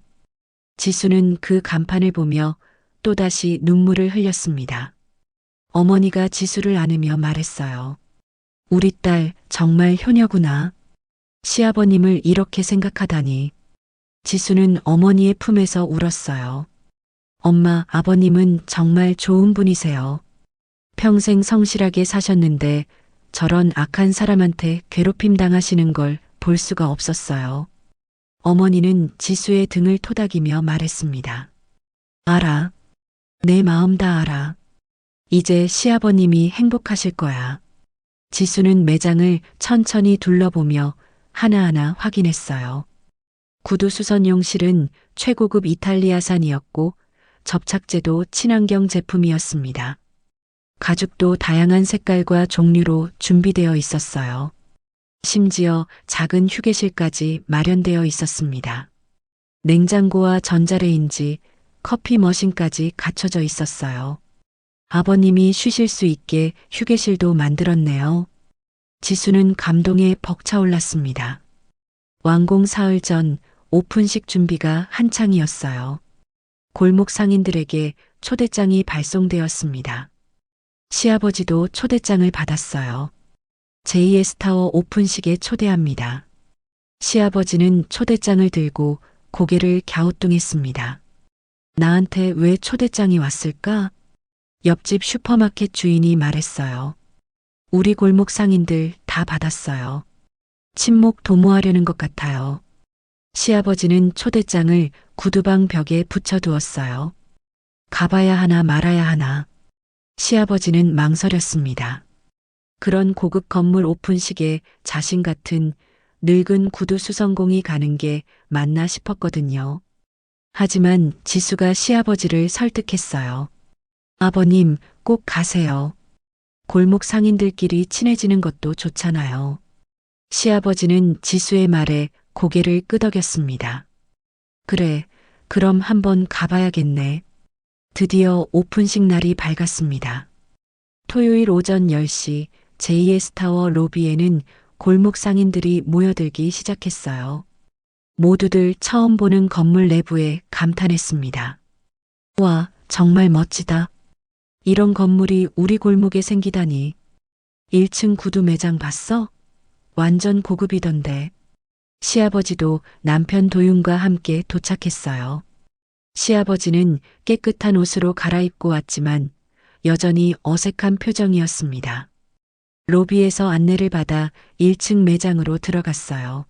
[SPEAKER 2] 지수는 그 간판을 보며 또다시 눈물을 흘렸습니다. 어머니가 지수를 안으며 말했어요. 우리 딸 정말 효녀구나. 시아버님을 이렇게 생각하다니. 지수는 어머니의 품에서 울었어요. 엄마, 아버님은 정말 좋은 분이세요. 평생 성실하게 사셨는데 저런 악한 사람한테 괴롭힘 당하시는 걸 볼 수가 없었어요. 어머니는 지수의 등을 토닥이며 말했습니다. 알아. 내 마음 다 알아. 이제 시아버님이 행복하실 거야. 지수는 매장을 천천히 둘러보며 하나하나 확인했어요. 구두 수선용 실은 최고급 이탈리아산이었고 접착제도 친환경 제품이었습니다. 가죽도 다양한 색깔과 종류로 준비되어 있었어요. 심지어 작은 휴게실까지 마련되어 있었습니다. 냉장고와 전자레인지, 커피 머신까지 갖춰져 있었어요. 아버님이 쉬실 수 있게 휴게실도 만들었네요. 지수는 감동에 벅차올랐습니다. 완공 사흘 전 오픈식 준비가 한창이었어요. 골목 상인들에게 초대장이 발송되었습니다. 시아버지도 초대장을 받았어요. JS타워 오픈식에 초대합니다. 시아버지는 초대장을 들고 고개를 갸우뚱했습니다. 나한테 왜 초대장이 왔을까? 옆집 슈퍼마켓 주인이 말했어요. 우리 골목 상인들 다 받았어요. 친목 도모하려는 것 같아요. 시아버지는 초대장을 구두방 벽에 붙여두었어요. 가봐야 하나 말아야 하나. 시아버지는 망설였습니다. 그런 고급 건물 오픈식에 자신 같은 늙은 구두 수선공이 가는 게 맞나 싶었거든요. 하지만 지수가 시아버지를 설득했어요. 아버님, 꼭 가세요. 골목 상인들끼리 친해지는 것도 좋잖아요. 시아버지는 지수의 말에 고개를 끄덕였습니다. 그래, 그럼 한번 가봐야겠네. 드디어 오픈식 날이 밝았습니다. 토요일 오전 10시 JS타워 로비에는 골목 상인들이 모여들기 시작했어요. 모두들 처음 보는 건물 내부에 감탄했습니다. 와, 정말 멋지다. 이런 건물이 우리 골목에 생기다니. 1층 구두 매장 봤어? 완전 고급이던데. 시아버지도 남편 도윤과 함께 도착했어요. 시아버지는 깨끗한 옷으로 갈아입고 왔지만 여전히 어색한 표정이었습니다. 로비에서 안내를 받아 1층 매장으로 들어갔어요.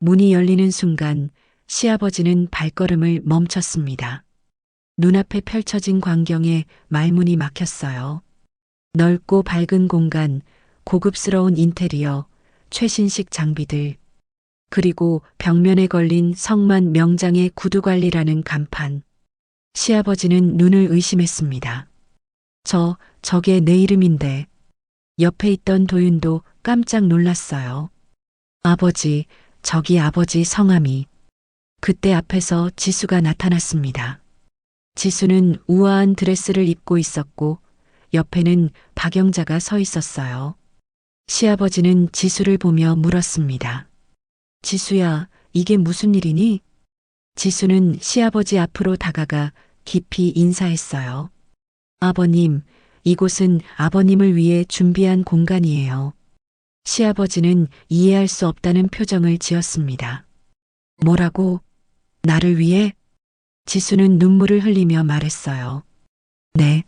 [SPEAKER 2] 문이 열리는 순간 시아버지는 발걸음을 멈췄습니다. 눈앞에 펼쳐진 광경에 말문이 막혔어요. 넓고 밝은 공간, 고급스러운 인테리어, 최신식 장비들. 그리고 벽면에 걸린 성만 명장의 구두관리라는 간판. 시아버지는 눈을 의심했습니다. 저게 내 이름인데. 옆에 있던 도윤도 깜짝 놀랐어요. 아버지, 저기 아버지 성함이. 그때 앞에서 지수가 나타났습니다. 지수는 우아한 드레스를 입고 있었고 옆에는 박영자가 서 있었어요. 시아버지는 지수를 보며 물었습니다. 지수야, 이게 무슨 일이니? 지수는 시아버지 앞으로 다가가 깊이 인사했어요. 아버님, 이곳은 아버님을 위해 준비한 공간이에요. 시아버지는 이해할 수 없다는 표정을 지었습니다. 뭐라고? 나를 위해? 지수는 눈물을 흘리며 말했어요. 네.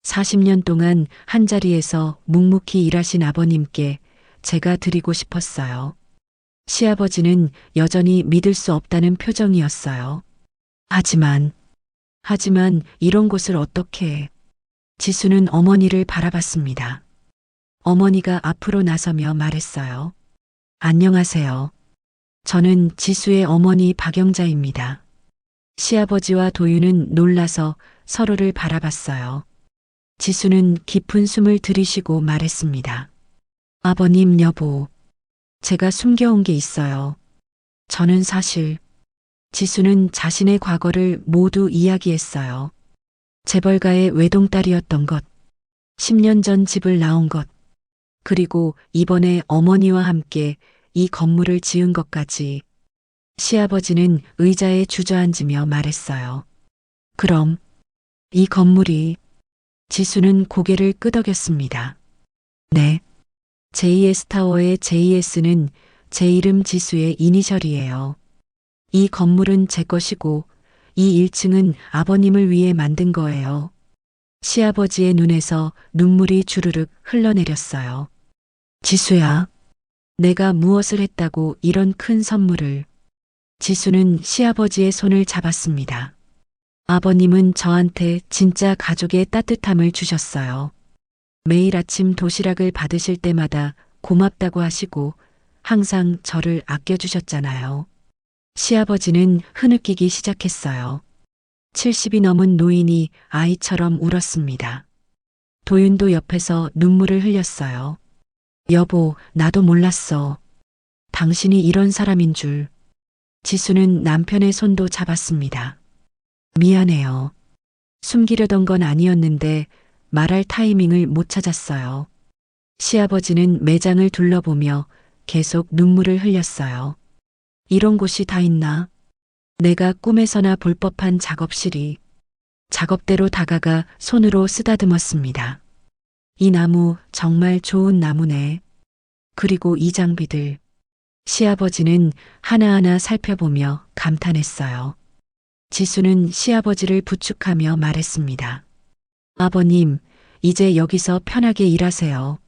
[SPEAKER 2] 40년 동안 한자리에서 묵묵히 일하신 아버님께 제가 드리고 싶었어요. 시아버지는 여전히 믿을 수 없다는 표정이었어요. 하지만 이런 곳을 어떻게 해? 지수는 어머니를 바라봤습니다. 어머니가 앞으로 나서며 말했어요. 안녕하세요. 저는 지수의 어머니 박영자입니다. 시아버지와 도윤은 놀라서 서로를 바라봤어요. 지수는 깊은 숨을 들이쉬고 말했습니다. 아버님, 여보, 제가 숨겨온 게 있어요. 저는 사실. 지수는 자신의 과거를 모두 이야기했어요. 재벌가의 외동딸이었던 것, 10년 전 집을 나온 것, 그리고 이번에 어머니와 함께 이 건물을 지은 것까지. 시아버지는 의자에 주저앉으며 말했어요. 그럼 이 건물이. 지수는 고개를 끄덕였습니다. 네. JS 타워의 JS는 제 이름 지수의 이니셜이에요. 이 건물은 제 것이고 이 1층은 아버님을 위해 만든 거예요. 시아버지의 눈에서 눈물이 주르륵 흘러내렸어요. 지수야, 내가 무엇을 했다고 이런 큰 선물을. 지수는 시아버지의 손을 잡았습니다. 아버님은 저한테 진짜 가족의 따뜻함을 주셨어요. 매일 아침 도시락을 받으실 때마다 고맙다고 하시고 항상 저를 아껴주셨잖아요. 시아버지는 흐느끼기 시작했어요. 70이 넘은 노인이 아이처럼 울었습니다. 도윤도 옆에서 눈물을 흘렸어요. 여보, 나도 몰랐어. 당신이 이런 사람인 줄. 지수는 남편의 손도 잡았습니다. 미안해요. 숨기려던 건 아니었는데 말할 타이밍을 못 찾았어요. 시아버지는 매장을 둘러보며 계속 눈물을 흘렸어요. 이런 곳이 다 있나? 내가 꿈에서나 볼 법한 작업실이. 작업대로 다가가 손으로 쓰다듬었습니다. 이 나무 정말 좋은 나무네. 그리고 이 장비들. 시아버지는 하나하나 살펴보며 감탄했어요. 지수는 시아버지를 부축하며 말했습니다. 아버님, 이제 여기서 편하게 일하세요.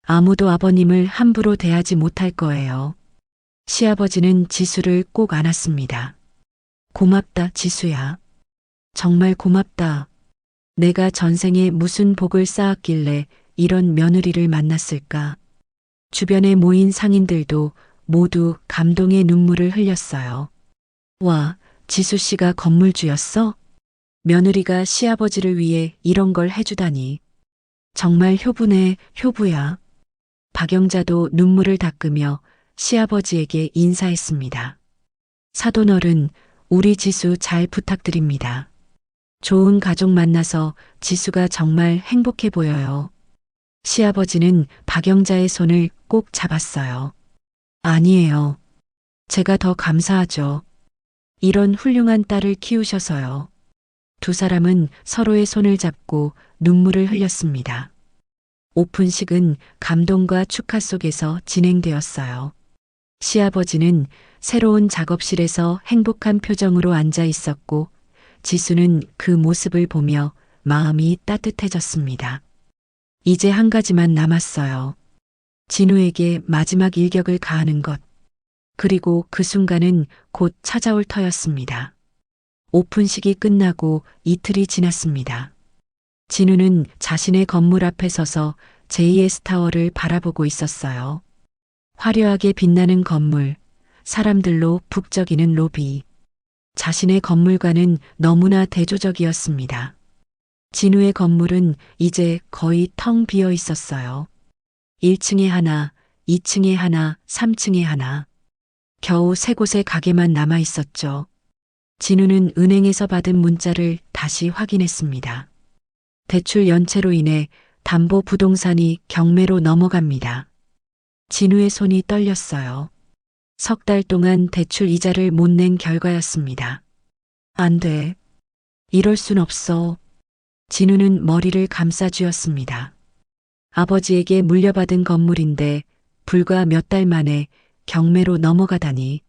[SPEAKER 2] 아무도 아버님을 함부로 대하지 못할 거예요. 시아버지는 지수를 꼭 안았습니다. 고맙다, 지수야. 정말 고맙다. 내가 전생에 무슨 복을 쌓았길래 이런 며느리를 만났을까. 주변에 모인 상인들도 모두 감동의 눈물을 흘렸어요. 와, 지수 씨가 건물주였어? 며느리가 시아버지를 위해 이런 걸 해주다니. 정말 효부네, 효부야. 박영자도 눈물을 닦으며 시아버지에게 인사했습니다. 사돈어른, 우리 지수 잘 부탁드립니다. 좋은 가족 만나서 지수가 정말 행복해 보여요. 시아버지는 박영자의 손을 꼭 잡았어요. 아니에요. 제가 더 감사하죠. 이런 훌륭한 딸을 키우셔서요. 두 사람은 서로의 손을 잡고 눈물을 흘렸습니다. 오픈식은 감동과 축하 속에서 진행되었어요. 시아버지는 새로운 작업실에서 행복한 표정으로 앉아 있었고 지수는 그 모습을 보며 마음이 따뜻해졌습니다. 이제 한 가지만 남았어요. 진우에게 마지막 일격을 가하는 것. 그리고 그 순간은 곧 찾아올 터였습니다. 오픈식이 끝나고 이틀이 지났습니다. 진우는 자신의 건물 앞에 서서 JS 타워를 바라보고 있었어요. 화려하게 빛나는 건물, 사람들로 북적이는 로비. 자신의 건물과는 너무나 대조적이었습니다. 진우의 건물은 이제 거의 텅 비어 있었어요. 1층에 하나, 2층에 하나, 3층에 하나. 겨우 3곳의 가게만 남아 있었죠. 진우는 은행에서 받은 문자를 다시 확인했습니다. 대출 연체로 인해 담보 부동산이 경매로 넘어갑니다. 진우의 손이 떨렸어요. 3달 동안 대출 이자를 못 낸 결과였습니다. 안 돼. 이럴 순 없어. 진우는 머리를 감싸쥐었습니다. 아버지에게 물려받은 건물인데 불과 몇 달 만에 경매로 넘어가다니.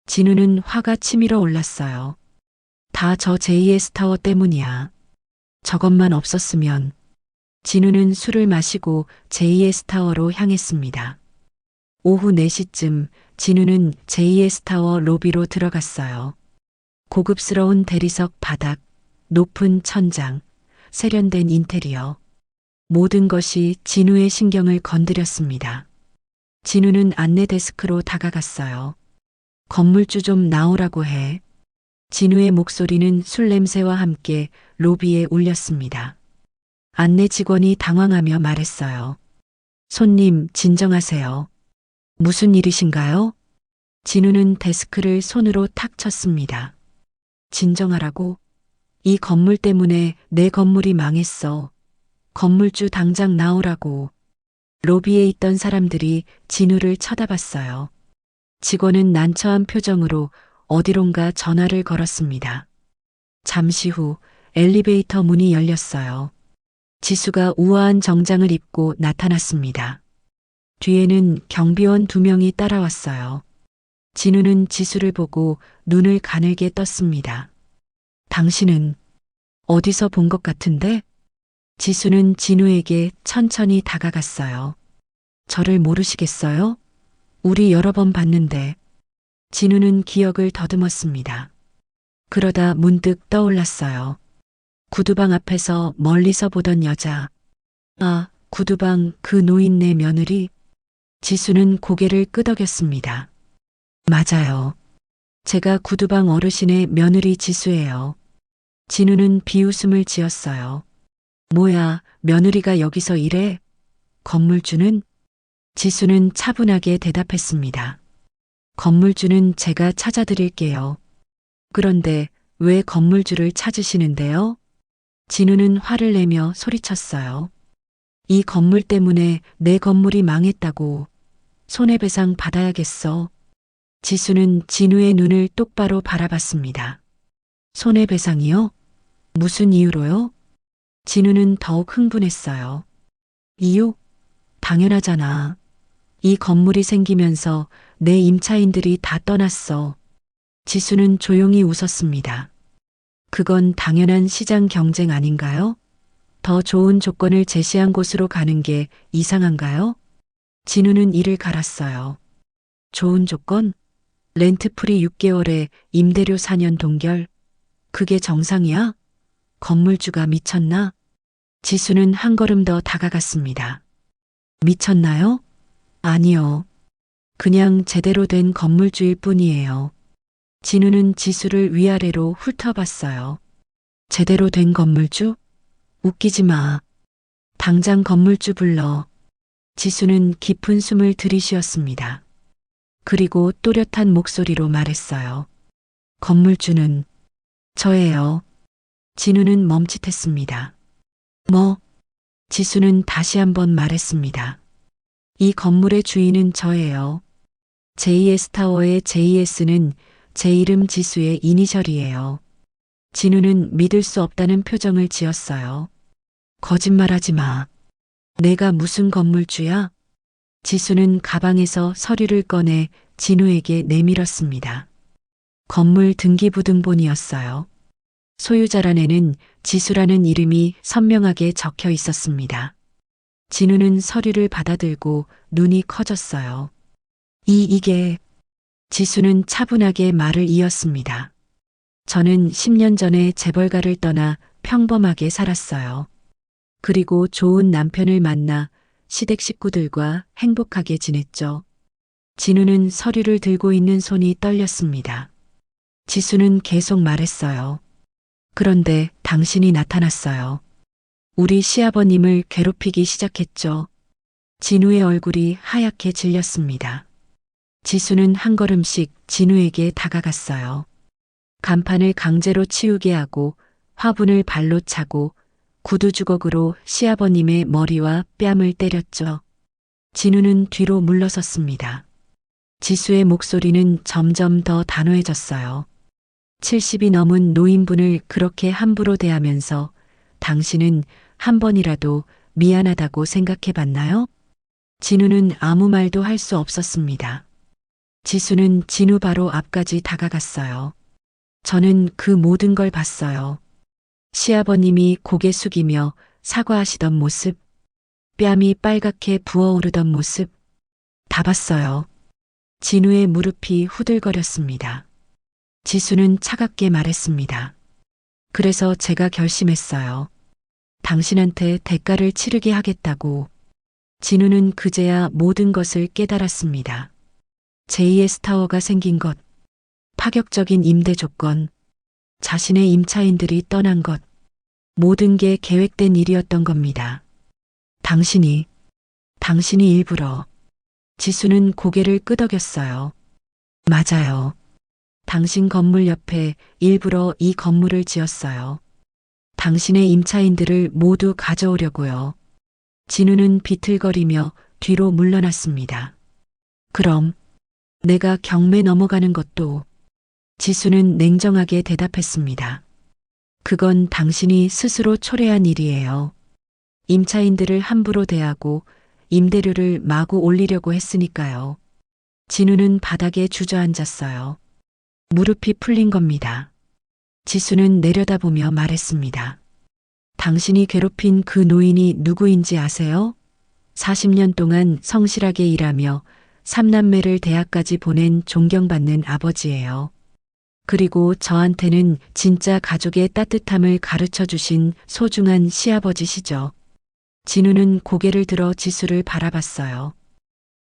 [SPEAKER 2] 진우는 화가 치밀어 올랐어요. 다 저 JS 타워 때문이야. 저것만 없었으면. 진우는 술을 마시고 JS 타워로 향했습니다. 오후 4시쯤 진우는 JS 타워 로비로 들어갔어요. 고급스러운 대리석 바닥, 높은 천장, 세련된 인테리어. 모든 것이 진우의 신경을 건드렸습니다. 진우는 안내 데스크로 다가갔어요. 건물주 좀 나오라고 해. 진우의 목소리는 술 냄새와 함께 로비에 울렸습니다. 안내 직원이 당황하며 말했어요. 손님, 진정하세요. 무슨 일이신가요? 진우는 데스크를 손으로 탁 쳤습니다. 진정하라고? 이 건물 때문에 내 건물이 망했어. 건물주 당장 나오라고. 로비에 있던 사람들이 진우를 쳐다봤어요. 직원은 난처한 표정으로 어디론가 전화를 걸었습니다. 잠시 후 엘리베이터 문이 열렸어요. 지수가 우아한 정장을 입고 나타났습니다. 뒤에는 경비원 2명이 따라왔어요. 진우는 지수를 보고 눈을 가늘게 떴습니다. 당신은 어디서 본 것 같은데? 지수는 진우에게 천천히 다가갔어요. 저를 모르시겠어요? 우리 여러 번 봤는데. 진우는 기억을 더듬었습니다. 그러다 문득 떠올랐어요. 구두방 앞에서 멀리서 보던 여자. 아, 구두방 그 노인네 며느리. 지수는 고개를 끄덕였습니다. 맞아요. 제가 구두방 어르신의 며느리 지수예요. 진우는 비웃음을 지었어요. 뭐야, 며느리가 여기서 일해? 건물주는? 지수는 차분하게 대답했습니다. 건물주는 제가 찾아드릴게요. 그런데 왜 건물주를 찾으시는데요? 진우는 화를 내며 소리쳤어요. 이 건물 때문에 내 건물이 망했다고. 손해배상 받아야겠어. 지수는 진우의 눈을 똑바로 바라봤습니다. 손해배상이요? 무슨 이유로요? 진우는 더욱 흥분했어요. 이유? 당연하잖아. 이 건물이 생기면서 내 임차인들이 다 떠났어. 지수는 조용히 웃었습니다. 그건 당연한 시장 경쟁 아닌가요? 더 좋은 조건을 제시한 곳으로 가는 게 이상한가요? 진우는 이를 갈았어요. 좋은 조건? 렌트프리 6개월에 임대료 4년 동결? 그게 정상이야? 건물주가 미쳤나? 지수는 한 걸음 더 다가갔습니다. 미쳤나요? 아니요. 그냥 제대로 된 건물주일 뿐이에요. 진우는 지수를 위아래로 훑어봤어요. 제대로 된 건물주? 웃기지 마. 당장 건물주 불러. 지수는 깊은 숨을 들이쉬었습니다. 그리고 또렷한 목소리로 말했어요. 건물주는 저예요. 진우는 멈칫했습니다. 뭐? 지수는 다시 한번 말했습니다. 이 건물의 주인은 저예요. JS 타워의 JS는 제 이름 지수의 이니셜이에요. 진우는 믿을 수 없다는 표정을 지었어요. 거짓말하지 마. 내가 무슨 건물주야? 지수는 가방에서 서류를 꺼내 진우에게 내밀었습니다. 건물 등기부등본이었어요. 소유자란에는 지수라는 이름이 선명하게 적혀 있었습니다. 진우는 서류를 받아들고 눈이 커졌어요. 이게... 지수는 차분하게 말을 이었습니다. 저는 10년 전에 재벌가를 떠나 평범하게 살았어요. 그리고 좋은 남편을 만나 시댁 식구들과 행복하게 지냈죠. 진우는 서류를 들고 있는 손이 떨렸습니다. 지수는 계속 말했어요. 그런데 당신이 나타났어요. 우리 시아버님을 괴롭히기 시작했죠. 진우의 얼굴이 하얗게 질렸습니다. 지수는 한 걸음씩 진우에게 다가갔어요. 간판을 강제로 치우게 하고 화분을 발로 차고 구두 주걱으로 시아버님의 머리와 뺨을 때렸죠. 진우는 뒤로 물러섰습니다. 지수의 목소리는 점점 더 단호해졌어요. 70이 넘은 노인분을 그렇게 함부로 대하면서 당신은 한 번이라도 미안하다고 생각해 봤나요? 진우는 아무 말도 할 수 없었습니다. 지수는 진우 바로 앞까지 다가갔어요. 저는 그 모든 걸 봤어요. 시아버님이 고개 숙이며 사과하시던 모습, 뺨이 빨갛게 부어오르던 모습, 다 봤어요. 진우의 무릎이 후들거렸습니다. 지수는 차갑게 말했습니다. 그래서 제가 결심했어요. 당신한테 대가를 치르게 하겠다고. 진우는 그제야 모든 것을 깨달았습니다. 제2의 스타워가 생긴 것, 파격적인 임대 조건, 자신의 임차인들이 떠난 것, 모든 게 계획된 일이었던 겁니다. 당신이 일부러. 지수는 고개를 끄덕였어요. 맞아요. 당신 건물 옆에 일부러 이 건물을 지었어요. 당신의 임차인들을 모두 가져오려고요. 진우는 비틀거리며 뒤로 물러났습니다. 그럼 내가 경매 넘어가는 것도. 지수는 냉정하게 대답했습니다. 그건 당신이 스스로 초래한 일이에요. 임차인들을 함부로 대하고 임대료를 마구 올리려고 했으니까요. 진우는 바닥에 주저앉았어요. 무릎이 풀린 겁니다. 지수는 내려다보며 말했습니다. 당신이 괴롭힌 그 노인이 누구인지 아세요? 40년 동안 성실하게 일하며 3남매를 대학까지 보낸 존경받는 아버지예요. 그리고 저한테는 진짜 가족의 따뜻함을 가르쳐 주신 소중한 시아버지시죠. 진우는 고개를 들어 지수를 바라봤어요.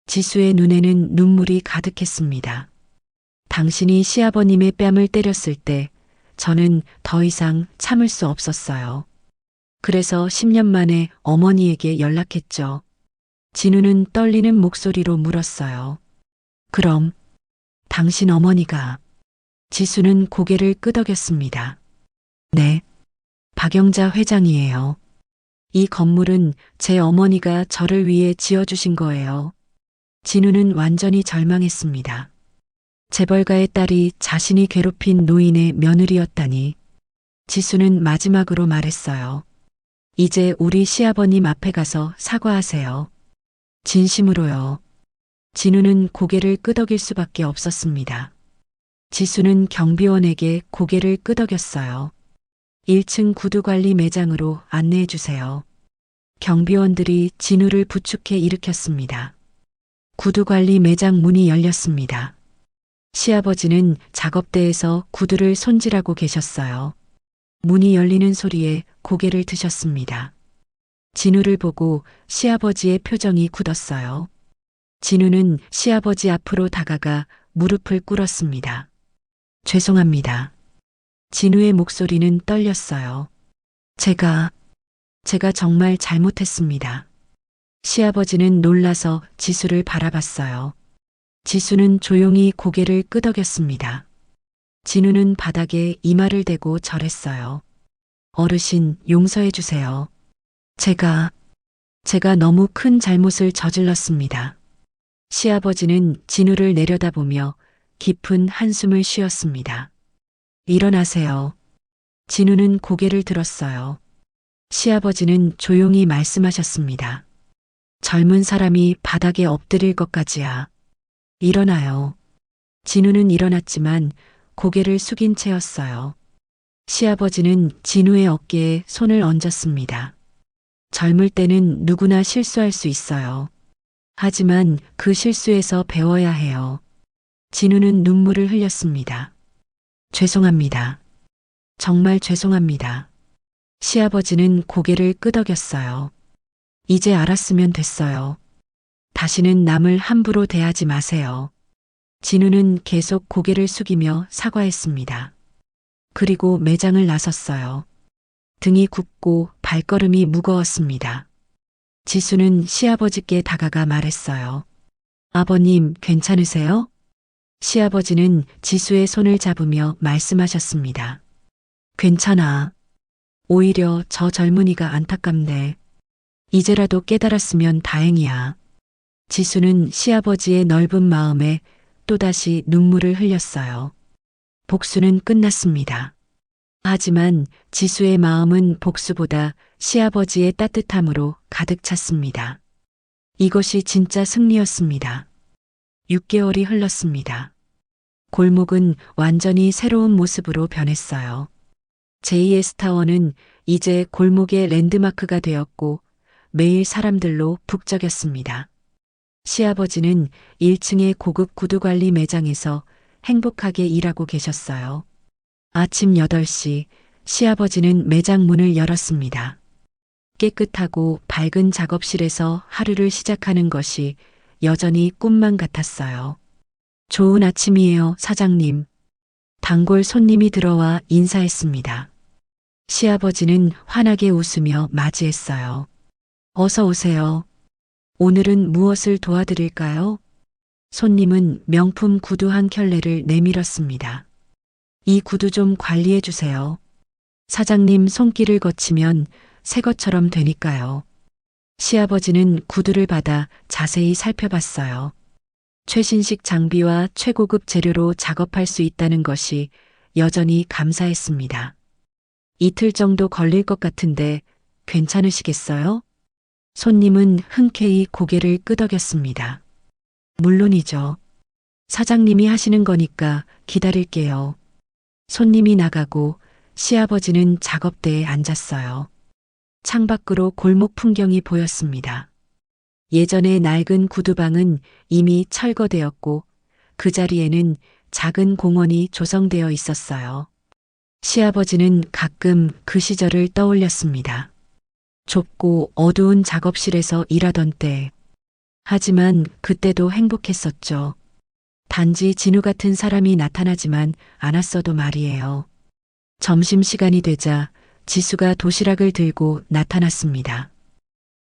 [SPEAKER 2] 지수의 눈에는 눈물이 가득했습니다. 당신이 시아버님의 뺨을 때렸을 때 저는 더 이상 참을 수 없었어요. 그래서 10년 만에 어머니에게 연락했죠. 진우는 떨리는 목소리로 물었어요. 그럼 당신 어머니가. 지수는 고개를 끄덕였습니다. 네, 박영자 회장이에요. 이 건물은 제 어머니가 저를 위해 지어주신 거예요. 진우는 완전히 절망했습니다. 재벌가의 딸이 자신이 괴롭힌 노인의 며느리였다니. 지수는 마지막으로 말했어요. 이제 우리 시아버님 앞에 가서 사과하세요. 진심으로요. 진우는 고개를 끄덕일 수밖에 없었습니다. 지수는 경비원에게 고개를 끄덕였어요. 1층 구두관리 매장으로 안내해 주세요. 경비원들이 진우를 부축해 일으켰습니다. 구두관리 매장 문이 열렸습니다. 시아버지는 작업대에서 구두를 손질하고 계셨어요. 문이 열리는 소리에 고개를 드셨습니다. 진우를 보고 시아버지의 표정이 굳었어요. 진우는 시아버지 앞으로 다가가 무릎을 꿇었습니다. 죄송합니다. 진우의 목소리는 떨렸어요. 제가 정말 잘못했습니다. 시아버지는 놀라서 지수를 바라봤어요. 지수는 조용히 고개를 끄덕였습니다. 진우는 바닥에 이마를 대고 절했어요. 어르신, 용서해 주세요. 제가 너무 큰 잘못을 저질렀습니다. 시아버지는 진우를 내려다보며 깊은 한숨을 쉬었습니다. 일어나세요. 진우는 고개를 들었어요. 시아버지는 조용히 말씀하셨습니다. 젊은 사람이 바닥에 엎드릴 것까지야. 일어나요. 진우는 일어났지만 고개를 숙인 채였어요. 시아버지는 진우의 어깨에 손을 얹었습니다. 젊을 때는 누구나 실수할 수 있어요. 하지만 그 실수에서 배워야 해요. 진우는 눈물을 흘렸습니다. 죄송합니다. 정말 죄송합니다. 시아버지는 고개를 끄덕였어요. 이제 알았으면 됐어요. 다시는 남을 함부로 대하지 마세요. 진우는 계속 고개를 숙이며 사과했습니다. 그리고 매장을 나섰어요. 등이 굽고 발걸음이 무거웠습니다. 지수는 시아버지께 다가가 말했어요. 아버님, 괜찮으세요? 시아버지는 지수의 손을 잡으며 말씀하셨습니다. 괜찮아. 오히려 저 젊은이가 안타깝네. 이제라도 깨달았으면 다행이야. 지수는 시아버지의 넓은 마음에 또다시 눈물을 흘렸어요. 복수는 끝났습니다. 하지만 지수의 마음은 복수보다 시아버지의 따뜻함으로 가득 찼습니다. 이것이 진짜 승리였습니다. 6개월이 흘렀습니다. 골목은 완전히 새로운 모습으로 변했어요. JS타워는 이제 골목의 랜드마크가 되었고 매일 사람들로 북적였습니다. 시아버지는 1층의 고급 구두관리 매장에서 행복하게 일하고 계셨어요. 아침 8시 시아버지는 매장 문을 열었습니다. 깨끗하고 밝은 작업실에서 하루를 시작하는 것이 여전히 꿈만 같았어요. 좋은 아침이에요, 사장님. 단골 손님이 들어와 인사했습니다. 시아버지는 환하게 웃으며 맞이했어요. 어서 오세요. 오늘은 무엇을 도와드릴까요? 손님은 명품 구두 한 켤레를 내밀었습니다. 이 구두 좀 관리해 주세요. 사장님 손길을 거치면 새 것처럼 되니까요. 시아버지는 구두를 받아 자세히 살펴봤어요. 최신식 장비와 최고급 재료로 작업할 수 있다는 것이 여전히 감사했습니다. 이틀 정도 걸릴 것 같은데 괜찮으시겠어요? 손님은 흔쾌히 고개를 끄덕였습니다. 물론이죠. 사장님이 하시는 거니까 기다릴게요. 손님이 나가고 시아버지는 작업대에 앉았어요. 창밖으로 골목 풍경이 보였습니다. 예전의 낡은 구두방은 이미 철거되었고 그 자리에는 작은 공원이 조성되어 있었어요. 시아버지는 가끔 그 시절을 떠올렸습니다. 좁고 어두운 작업실에서 일하던 때. 하지만 그때도 행복했었죠. 단지 진우 같은 사람이 나타나지만 않았어도 말이에요. 점심시간이 되자 지수가 도시락을 들고 나타났습니다.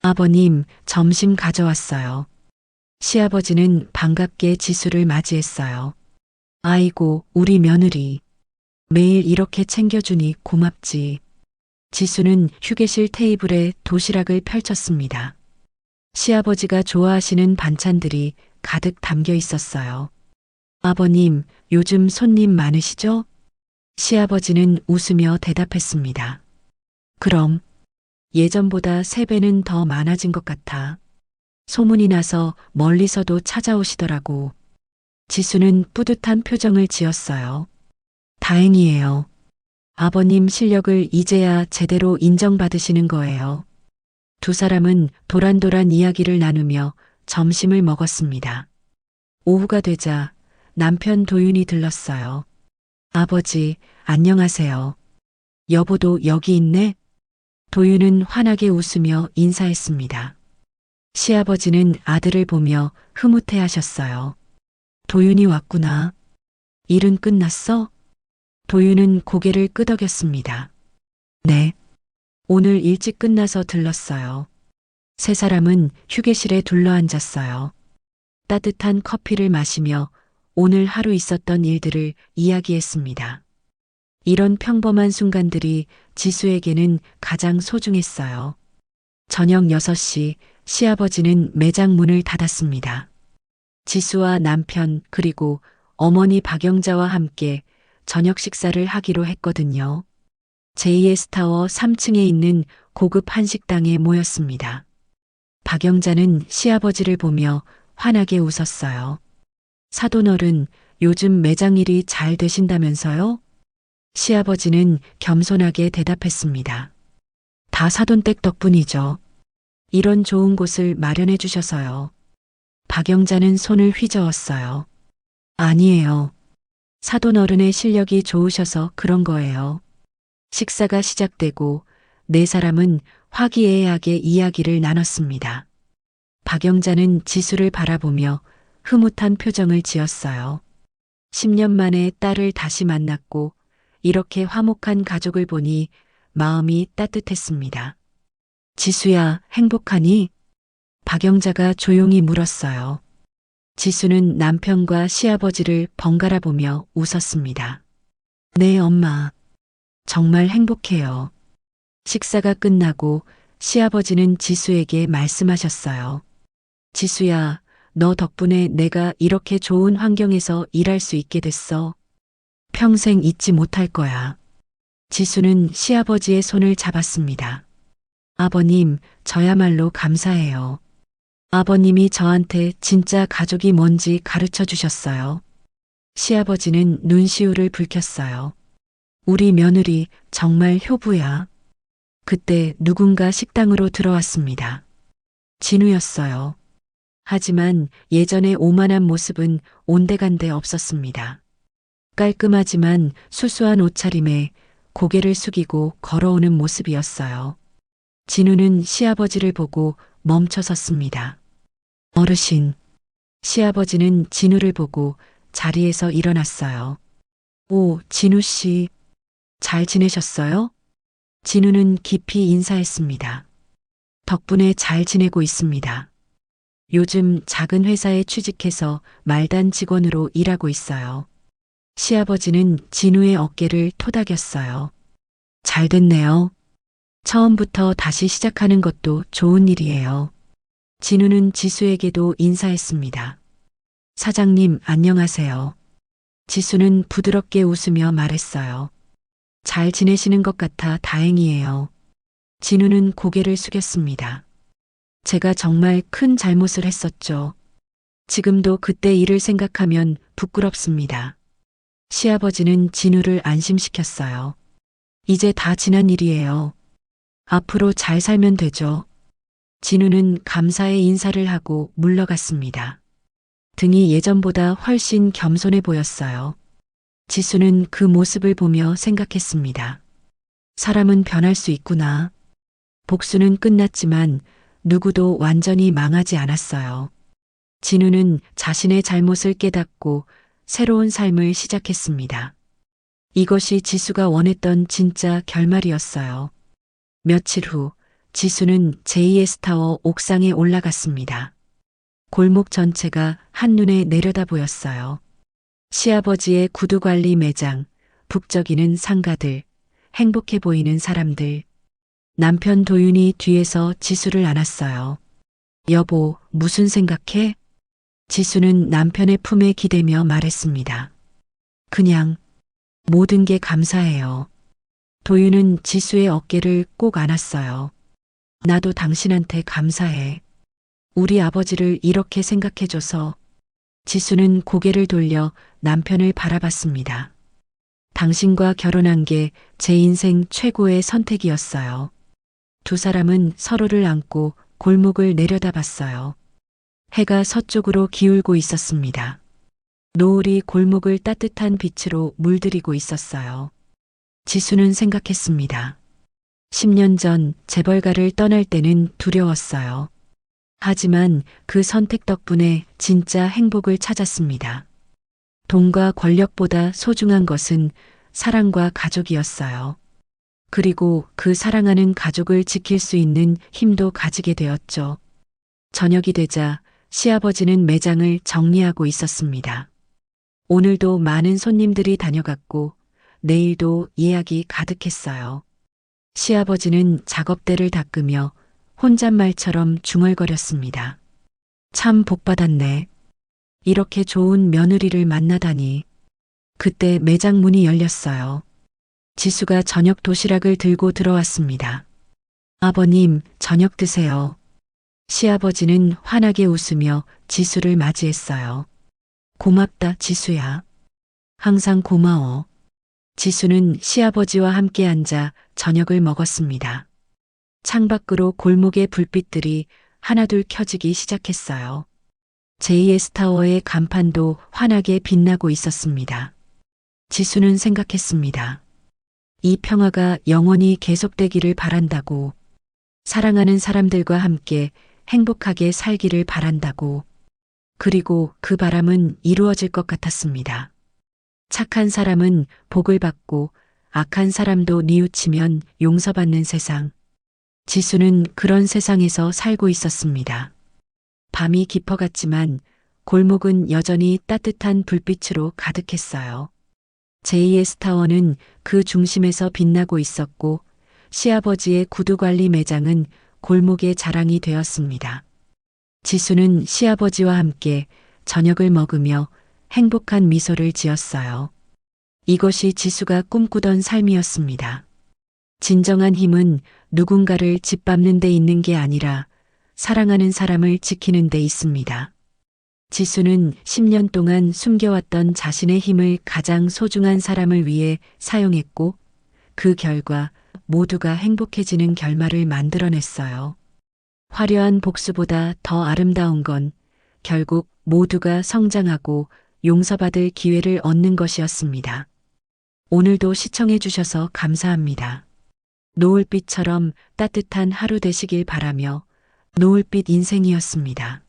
[SPEAKER 2] 아버님, 점심 가져왔어요. 시아버지는 반갑게 지수를 맞이했어요. 아이고, 우리 며느리. 매일 이렇게 챙겨주니 고맙지. 지수는 휴게실 테이블에 도시락을 펼쳤습니다. 시아버지가 좋아하시는 반찬들이 가득 담겨 있었어요. 아버님, 요즘 손님 많으시죠? 시아버지는 웃으며 대답했습니다. 그럼 예전보다 3배는 더 많아진 것 같아. 소문이 나서 멀리서도 찾아오시더라고. 지수는 뿌듯한 표정을 지었어요. 다행이에요. 아버님 실력을 이제야 제대로 인정받으시는 거예요. 두 사람은 도란도란 이야기를 나누며 점심을 먹었습니다. 오후가 되자 남편 도윤이 들렀어요. 아버지, 안녕하세요. 여보도 여기 있네? 도윤은 환하게 웃으며 인사했습니다. 시아버지는 아들을 보며 흐뭇해 하셨어요. 도윤이 왔구나. 일은 끝났어? 도윤은 고개를 끄덕였습니다. 네. 오늘 일찍 끝나서 들렀어요. 세 사람은 휴게실에 둘러앉았어요. 따뜻한 커피를 마시며 오늘 하루 있었던 일들을 이야기했습니다. 이런 평범한 순간들이 지수에게는 가장 소중했어요. 저녁 6시 시아버지는 매장 문을 닫았습니다. 지수와 남편 그리고 어머니 박영자와 함께 저녁 식사를 하기로 했거든요. JS타워 3층에 있는 고급 한식당에 모였습니다. 박영자는 시아버지를 보며 환하게 웃었어요. 사돈어른, 요즘 매장 일이 잘 되신다면서요? 시아버지는 겸손하게 대답했습니다. 다 사돈댁 덕분이죠. 이런 좋은 곳을 마련해 주셔서요. 박영자는 손을 휘저었어요. 아니에요. 사돈어른의 실력이 좋으셔서 그런 거예요. 식사가 시작되고 네 사람은 화기애애하게 이야기를 나눴습니다. 박영자는 지수를 바라보며 흐뭇한 표정을 지었어요. 10년 만에 딸을 다시 만났고 이렇게 화목한 가족을 보니 마음이 따뜻했습니다. 지수야, 행복하니? 박영자가 조용히 물었어요. 지수는 남편과 시아버지를 번갈아 보며 웃었습니다. 네, 엄마. 정말 행복해요. 식사가 끝나고 시아버지는 지수에게 말씀하셨어요. 지수야, 너 덕분에 내가 이렇게 좋은 환경에서 일할 수 있게 됐어. 평생 잊지 못할 거야. 지수는 시아버지의 손을 잡았습니다. 아버님, 저야말로 감사해요. 아버님이 저한테 진짜 가족이 뭔지 가르쳐 주셨어요. 시아버지는 눈시울을 붉혔어요. 우리 며느리 정말 효부야. 그때 누군가 식당으로 들어왔습니다. 진우였어요. 하지만 예전의 오만한 모습은 온데간데 없었습니다. 깔끔하지만 수수한 옷차림에 고개를 숙이고 걸어오는 모습이었어요. 진우는 시아버지를 보고 멈춰 섰습니다. 어르신. 시아버지는 진우를 보고 자리에서 일어났어요. 오, 진우 씨. 잘 지내셨어요? 진우는 깊이 인사했습니다. 덕분에 잘 지내고 있습니다. 요즘 작은 회사에 취직해서 말단 직원으로 일하고 있어요. 시아버지는 진우의 어깨를 토닥였어요. 잘 됐네요. 처음부터 다시 시작하는 것도 좋은 일이에요. 진우는 지수에게도 인사했습니다. 사장님, 안녕하세요. 지수는 부드럽게 웃으며 말했어요. 잘 지내시는 것 같아 다행이에요. 진우는 고개를 숙였습니다. 제가 정말 큰 잘못을 했었죠. 지금도 그때 일을 생각하면 부끄럽습니다. 시아버지는 진우를 안심시켰어요. 이제 다 지난 일이에요. 앞으로 잘 살면 되죠. 진우는 감사의 인사를 하고 물러갔습니다. 등이 예전보다 훨씬 겸손해 보였어요. 지수는 그 모습을 보며 생각했습니다. 사람은 변할 수 있구나. 복수는 끝났지만 누구도 완전히 망하지 않았어요. 진우는 자신의 잘못을 깨닫고 새로운 삶을 시작했습니다. 이것이 지수가 원했던 진짜 결말이었어요. 며칠 후 지수는 제2의 타워 옥상에 올라갔습니다. 골목 전체가 한눈에 내려다 보였어요. 시아버지의 구두관리 매장, 북적이는 상가들, 행복해 보이는 사람들. 남편 도윤이 뒤에서 지수를 안았어요. 여보, 무슨 생각해? 지수는 남편의 품에 기대며 말했습니다. 그냥 모든 게 감사해요. 도윤은 지수의 어깨를 꼭 안았어요. 나도 당신한테 감사해. 우리 아버지를 이렇게 생각해줘서. 지수는 고개를 돌려 남편을 바라봤습니다. 당신과 결혼한 게 제 인생 최고의 선택이었어요. 두 사람은 서로를 안고 골목을 내려다봤어요. 해가 서쪽으로 기울고 있었습니다. 노을이 골목을 따뜻한 빛으로 물들이고 있었어요. 지수는 생각했습니다. 10년 전 재벌가를 떠날 때는 두려웠어요. 하지만 그 선택 덕분에 진짜 행복을 찾았습니다. 돈과 권력보다 소중한 것은 사랑과 가족이었어요. 그리고 그 사랑하는 가족을 지킬 수 있는 힘도 가지게 되었죠. 저녁이 되자 시아버지는 매장을 정리하고 있었습니다. 오늘도 많은 손님들이 다녀갔고 내일도 예약이 가득했어요. 시아버지는 작업대를 닦으며 혼잣말처럼 중얼거렸습니다. 참 복받았네. 이렇게 좋은 며느리를 만나다니. 그때 매장 문이 열렸어요. 지수가 저녁 도시락을 들고 들어왔습니다. 아버님, 저녁 드세요. 시아버지는 환하게 웃으며 지수를 맞이했어요. 고맙다, 지수야. 항상 고마워. 지수는 시아버지와 함께 앉아 저녁을 먹었습니다. 창밖으로 골목의 불빛들이 하나둘 켜지기 시작했어요. 제2의 타워의 간판도 환하게 빛나고 있었습니다. 지수는 생각했습니다. 이 평화가 영원히 계속되기를 바란다고. 사랑하는 사람들과 함께 행복하게 살기를 바란다고. 그리고 그 바람은 이루어질 것 같았습니다. 착한 사람은 복을 받고 악한 사람도 뉘우치면 용서받는 세상. 지수는 그런 세상에서 살고 있었습니다. 밤이 깊어갔지만 골목은 여전히 따뜻한 불빛으로 가득했어요. 제2의 스타워는 그 중심에서 빛나고 있었고 시아버지의 구두관리 매장은 골목의 자랑이 되었습니다. 지수는 시아버지와 함께 저녁을 먹으며 행복한 미소를 지었어요. 이것이 지수가 꿈꾸던 삶이었습니다. 진정한 힘은 누군가를 짓밟는 데 있는 게 아니라 사랑하는 사람을 지키는 데 있습니다. 지수는 10년 동안 숨겨왔던 자신의 힘을 가장 소중한 사람을 위해 사용했고 그 결과 모두가 행복해지는 결말을 만들어냈어요. 화려한 복수보다 더 아름다운 건 결국 모두가 성장하고 용서받을 기회를 얻는 것이었습니다. 오늘도 시청해 주셔서 감사합니다. 노을빛처럼 따뜻한 하루 되시길 바라며 노을빛 인생이었습니다.